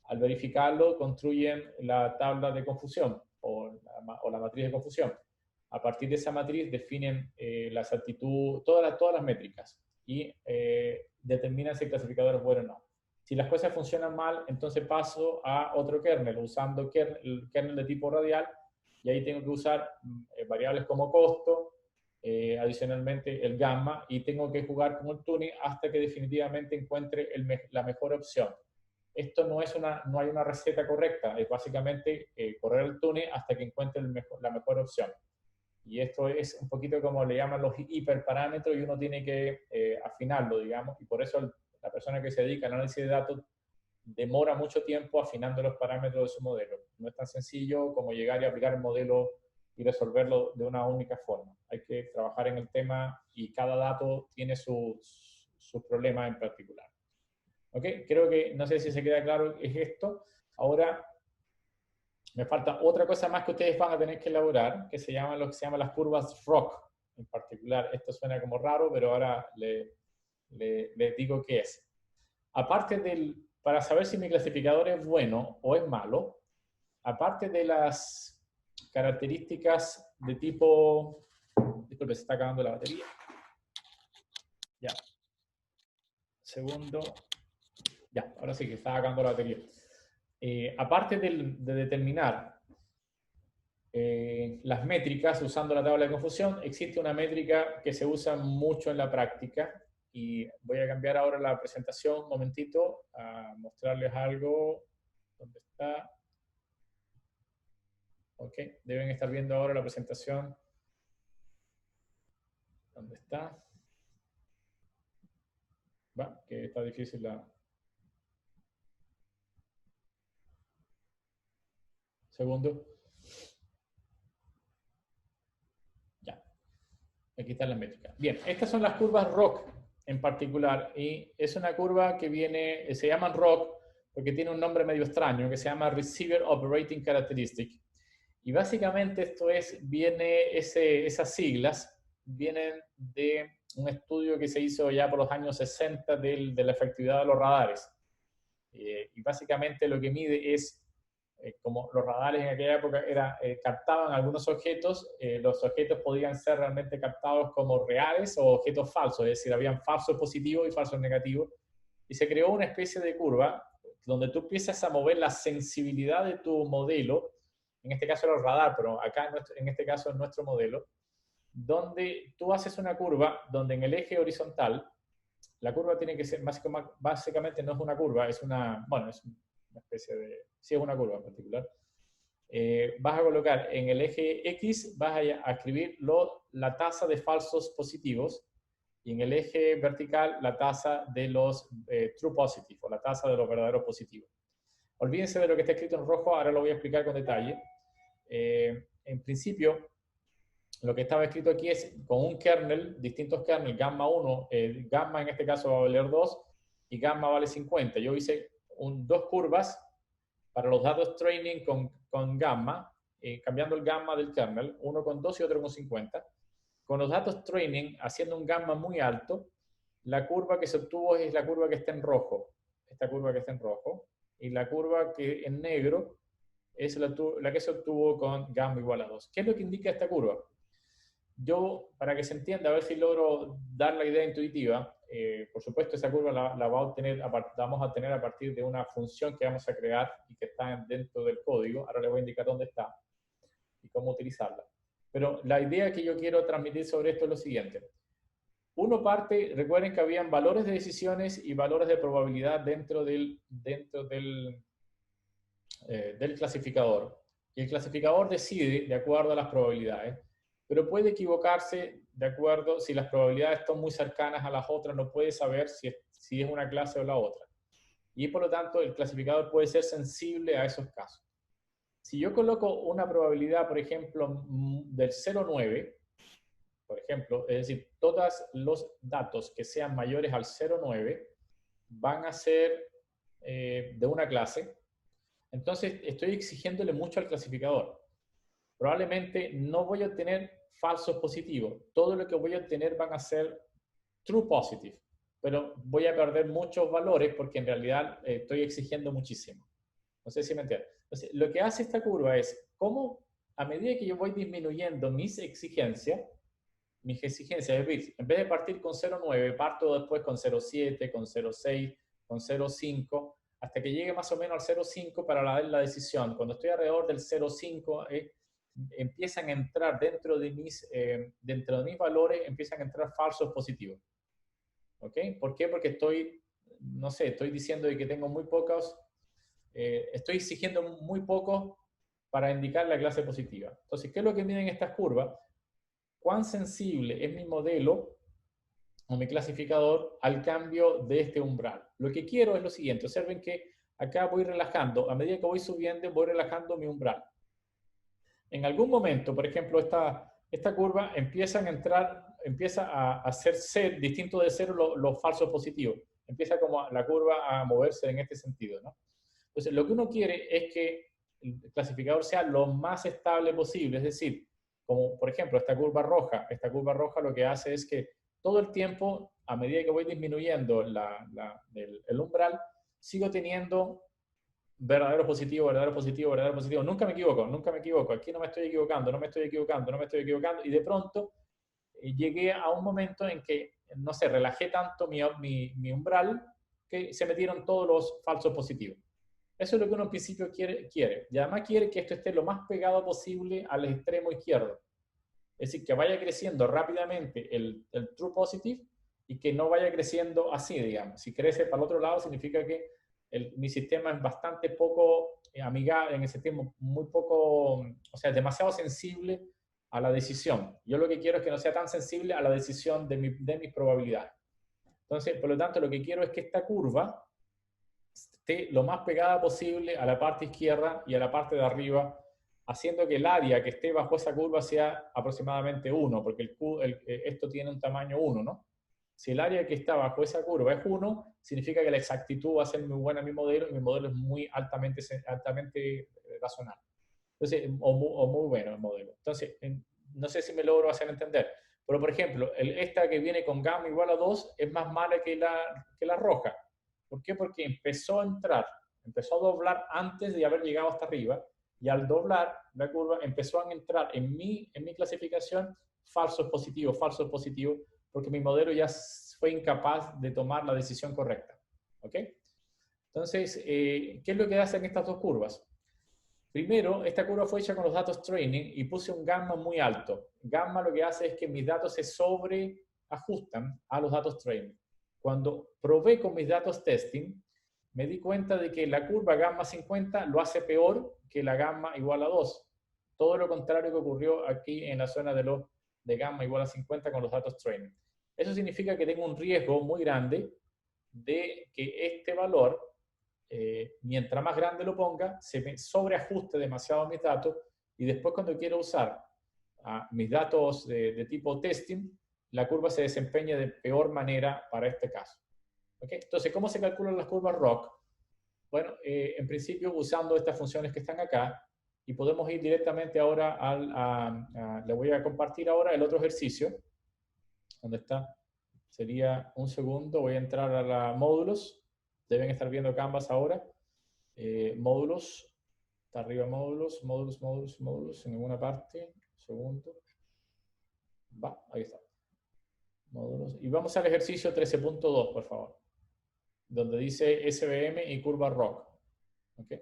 Al verificarlo, construyen la tabla de confusión o la matriz de confusión. A partir de esa matriz definen la exactitud, todas las métricas y determinan si el clasificador es bueno o no. Si las cosas funcionan mal, entonces paso a otro kernel usando el kernel de tipo radial y ahí tengo que usar variables como costo, adicionalmente el gamma, y tengo que jugar con el tuning hasta que definitivamente encuentre la mejor opción. Esto no hay una receta correcta, es básicamente correr el tuning hasta que encuentre la mejor opción. Y esto es un poquito como le llaman los hiperparámetros y uno tiene que afinarlo, digamos, y por eso la persona que se dedica al análisis de datos demora mucho tiempo afinando los parámetros de su modelo. No es tan sencillo como llegar y aplicar el modelo y resolverlo de una única forma. Hay que trabajar en el tema y cada dato tiene sus problemas en particular. ¿Ok? Creo que, no sé si se queda claro, es esto. Ahora, me falta otra cosa más que ustedes van a tener que elaborar, que se llaman lo que se llaman las curvas ROC. En particular, esto suena como raro, pero ahora les digo qué es. Aparte para saber si mi clasificador es bueno o es malo, aparte de las características de tipo... Disculpe, se está acabando la batería. Ya. Segundo. Ya, ahora sí que está acabando la batería. Aparte de determinar las métricas usando la tabla de confusión, existe una métrica que se usa mucho en la práctica y voy a cambiar ahora la presentación un momentito a mostrarles algo. ¿Dónde está? Ok, deben estar viendo ahora la presentación. ¿Dónde está? Va, que está difícil la... Segundo. Ya. Aquí está la métrica. Bien, estas son las curvas ROC en particular. Y es una curva que viene, se llaman ROC porque tiene un nombre medio extraño que se llama Receiver Operating Characteristic. Y básicamente esto esas siglas vienen de un estudio que se hizo ya por los años 60 de la efectividad de los radares. Y básicamente lo que mide es, como los radares en aquella época captaban algunos objetos, los objetos podían ser realmente captados como reales o objetos falsos, es decir, habían falsos positivos y falsos negativos. Y se creó una especie de curva donde tú empiezas a mover la sensibilidad de tu modelo, en este caso era el radar, pero acá en este caso es nuestro modelo, donde tú haces una curva donde en el eje horizontal, la curva tiene que ser, básicamente no es una curva, es una especie de, sí es una curva en particular. Vas a colocar en el eje X, vas a escribir la tasa de falsos positivos, y en el eje vertical la tasa de los true positive, o la tasa de los verdaderos positivos. Olvídense de lo que está escrito en rojo, ahora lo voy a explicar con detalle. En principio, lo que estaba escrito aquí es con un kernel, distintos kernel, gamma 1, gamma en este caso va a valer 2 y gamma vale 50. Yo hice dos curvas para los datos training con gamma, cambiando el gamma del kernel, uno con 2 y otro con 50. Con los datos training, haciendo un gamma muy alto, la curva que se obtuvo es la curva que está en rojo, esta curva que está en rojo, y la curva que en negro es la que se obtuvo con gamma igual a 2. ¿Qué es lo que indica esta curva? Yo, para que se entienda, a ver si logro dar la idea intuitiva, por supuesto esa curva la vamos a tener a partir de una función que vamos a crear y que está dentro del código. Ahora les voy a indicar dónde está y cómo utilizarla. Pero la idea que yo quiero transmitir sobre esto es lo siguiente. Uno parte, recuerden que habían valores de decisiones y valores de probabilidad dentro del clasificador. Y el clasificador decide de acuerdo a las probabilidades, pero puede equivocarse de acuerdo, si las probabilidades están muy cercanas a las otras, no puede saber si es una clase o la otra. Y por lo tanto, el clasificador puede ser sensible a esos casos. Si yo coloco una probabilidad, por ejemplo, del 0,9, por ejemplo, es decir, todos los datos que sean mayores al 0,9 van a ser de una clase, entonces estoy exigiéndole mucho al clasificador. probablemente no voy a obtener falsos positivos. Todo lo que voy a obtener van a ser true positive, pero voy a perder muchos valores porque en realidad estoy exigiendo muchísimo. No sé si me entiendes. Entonces, lo que hace esta curva es cómo a medida que yo voy disminuyendo mis exigencias, es decir, en vez de partir con 0,9, parto después con 0,7, con 0,6, con 0,5, hasta que llegue más o menos al 0,5 para la decisión. Cuando estoy alrededor del 0,5, empiezan a entrar dentro de mis valores, empiezan a entrar falsos positivos. ¿Ok? ¿Por qué? Porque estoy, no sé, estoy diciendo de que tengo muy pocos, estoy exigiendo muy poco para indicar la clase positiva. Entonces, ¿qué es lo que miden estas curvas? ¿Cuán sensible es mi modelo o mi clasificador al cambio de este umbral? Lo que quiero es lo siguiente. Observen que acá voy relajando. A medida que voy subiendo, voy relajando mi umbral. En algún momento, por ejemplo, esta curva empieza a hacer ser distinto de cero los falsos positivos. Empieza como la curva a moverse en este sentido, ¿no? Entonces, lo que uno quiere es que el clasificador sea lo más estable posible, es decir, como por ejemplo esta curva roja lo que hace es que todo el tiempo, a medida que voy disminuyendo el umbral, sigo teniendo verdadero positivo, verdadero positivo, verdadero positivo. Nunca me equivoco. Aquí no me estoy equivocando, no me estoy equivocando. Y de pronto llegué a un momento en que, no sé, relajé tanto mi umbral que se metieron todos los falsos positivos. Eso es lo que uno en principio quiere. Y además quiere que esto esté lo más pegado posible al extremo izquierdo. Es decir, que vaya creciendo rápidamente el true positive y que no vaya creciendo así, digamos. Si crece para el otro lado, significa que mi sistema es bastante poco amigable, en el sistema muy poco, o sea, es demasiado sensible a la decisión. Yo lo que quiero es que no sea tan sensible a la decisión de mis probabilidades. Entonces, por lo tanto, lo que quiero es que esta curva esté lo más pegada posible a la parte izquierda y a la parte de arriba, haciendo que el área que esté bajo esa curva sea aproximadamente 1, porque esto tiene un tamaño 1, ¿no? Si el área que está bajo esa curva es 1, significa que la exactitud va a ser muy buena en mi modelo y mi modelo es muy altamente razonal. Entonces, o muy bueno el modelo. Entonces, no sé si me logro hacer entender. Pero, por ejemplo, esta que viene con gamma igual a 2 es más mala que la roja. ¿Por qué? Porque empezó a doblar antes de haber llegado hasta arriba, y al doblar la curva empezó a entrar en mi clasificación falsos positivos, porque mi modelo ya fue incapaz de tomar la decisión correcta. ¿Ok? Entonces, ¿qué es lo que hacen estas dos curvas? Primero, esta curva fue hecha con los datos training y puse un gamma muy alto. Gamma lo que hace es que mis datos se sobreajustan a los datos training. Cuando probé con mis datos testing, me di cuenta de que la curva gamma 50 lo hace peor que la gamma igual a 2. Todo lo contrario que ocurrió aquí en la zona de gamma igual a 50 con los datos training. Eso significa que tengo un riesgo muy grande de que este valor, mientras más grande lo ponga, se me sobreajuste demasiado mis datos, y después cuando quiero usar mis datos de tipo testing, la curva se desempeña de peor manera para este caso. ¿Okay? Entonces, ¿cómo se calculan las curvas ROC? Bueno, en principio usando estas funciones que están acá, y podemos ir directamente ahora le voy a compartir ahora el otro ejercicio. ¿Dónde está? Sería un segundo, voy a entrar a la módulos. Deben estar viendo Canvas ahora. Módulos, está arriba módulos, en ninguna parte. Un segundo. Va, ahí está. Módulos. Y vamos al ejercicio 13.2, por favor, donde dice SVM y curva ROC. ¿Ok?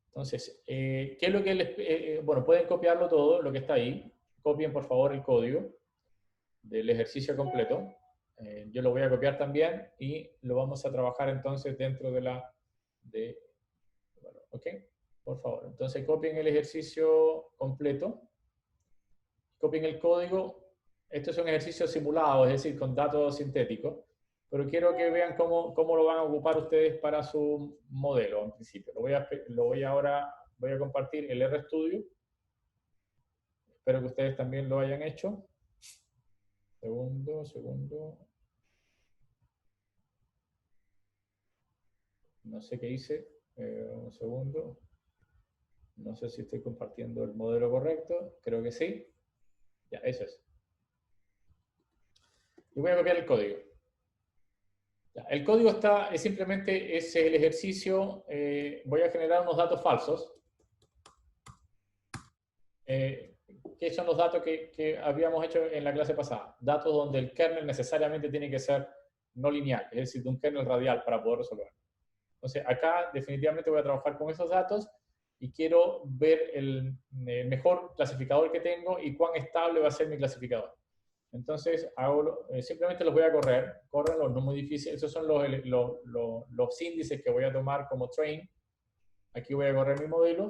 Entonces, ¿qué es lo que bueno, pueden copiarlo todo, lo que está ahí. Copien, por favor, el código del ejercicio completo. Yo lo voy a copiar también y lo vamos a trabajar entonces dentro bueno, ¿ok? Por favor, entonces copien el ejercicio completo, copien el código. Esto es un ejercicio simulado, es decir, con datos sintéticos, pero quiero que vean cómo lo van a ocupar ustedes para su modelo en principio. Voy a compartir el RStudio. Espero que ustedes también lo hayan hecho. Segundo. No sé qué hice. Un segundo. No sé si estoy compartiendo el modelo correcto. Creo que sí. Ya, eso es. Y voy a copiar el código. Ya, el código es simplemente es el ejercicio. Voy a generar unos datos falsos. ¿Qué son los datos que habíamos hecho en la clase pasada? Datos donde el kernel necesariamente tiene que ser no lineal, es decir, de un kernel radial para poder resolver. Entonces, acá definitivamente voy a trabajar con esos datos y quiero ver el mejor clasificador que tengo y cuán estable va a ser mi clasificador. Entonces, simplemente los voy a correr. Córrenlos, no es muy difícil. Esos son los índices que voy a tomar como train. Aquí voy a correr mi modelo.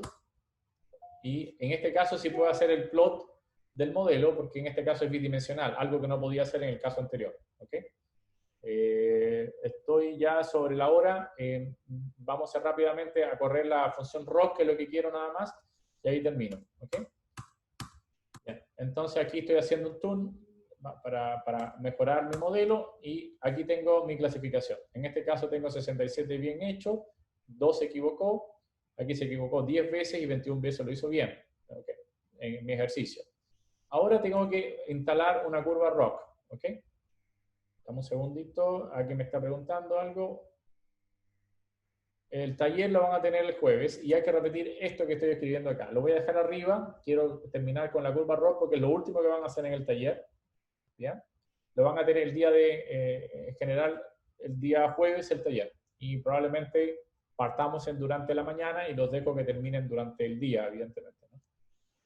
Y en este caso sí puedo hacer el plot del modelo, porque en este caso es bidimensional, algo que no podía hacer en el caso anterior. ¿Okay? Estoy ya sobre la hora. Vamos rápidamente a correr la función rock, que es lo que quiero nada más, y ahí termino. ¿Okay? Bien. Entonces aquí estoy haciendo un tune para mejorar mi modelo, y aquí tengo mi clasificación. En este caso tengo 67 bien hecho, 2 se equivocó, aquí se equivocó 10 veces y 21 veces lo hizo bien. Okay. En mi ejercicio. Ahora tengo que instalar una curva rock. ¿Ok? Dame un segundito, aquí me está preguntando algo. El taller lo van a tener el jueves y hay que repetir esto que estoy escribiendo acá. Lo voy a dejar arriba, quiero terminar con la curva rock porque es lo último que van a hacer en el taller. ¿Bien? Lo van a tener el día en general, el día jueves el taller. Y probablemente partamos durante la mañana y los dejo que terminen durante el día, evidentemente, ¿no?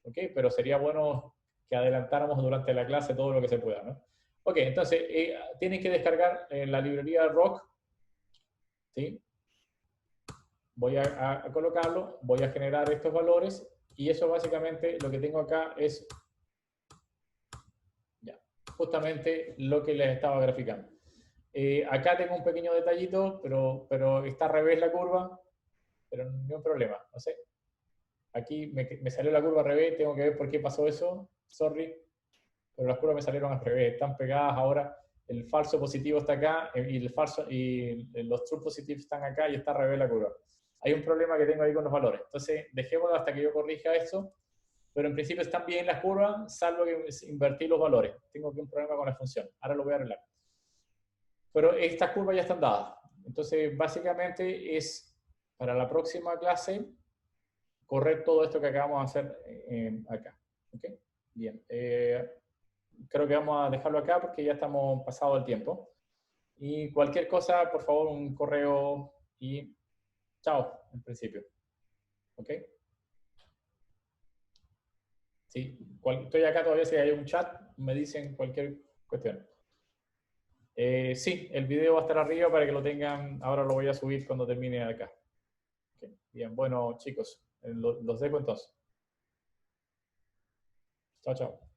¿Ok? Pero sería bueno que adelantáramos durante la clase todo lo que se pueda, ¿no? Ok, entonces tienen que descargar la librería Rock, ¿sí? Voy a colocarlo, voy a generar estos valores, y eso básicamente lo que tengo acá es ya, justamente lo que les estaba graficando. Acá tengo un pequeño detallito, pero está al revés la curva, pero no hay problema, no sé. Aquí me salió la curva al revés, tengo que ver por qué pasó eso, sorry. Pero las curvas me salieron al revés, están pegadas ahora, el falso positivo está acá y los true positivos están acá y está al revés la curva. Hay un problema que tengo ahí con los valores, entonces dejémoslo hasta que yo corrija eso, pero en principio están bien las curvas, salvo que invertí los valores. Tengo aquí un problema con la función, ahora lo voy a arreglar. Pero estas curvas ya están dadas, entonces básicamente es para la próxima clase correr todo esto que acabamos de hacer acá. ¿Okay? Bien. Creo que vamos a dejarlo acá porque ya estamos pasado el tiempo. Y cualquier cosa, por favor, un correo y chao, en principio. ¿Ok? Sí, estoy acá todavía, si hay un chat, me dicen cualquier cuestión. Sí, el video va a estar arriba para que lo tengan, ahora lo voy a subir cuando termine acá. Okay. Bien, bueno chicos, los dejo entonces. Chao, chao.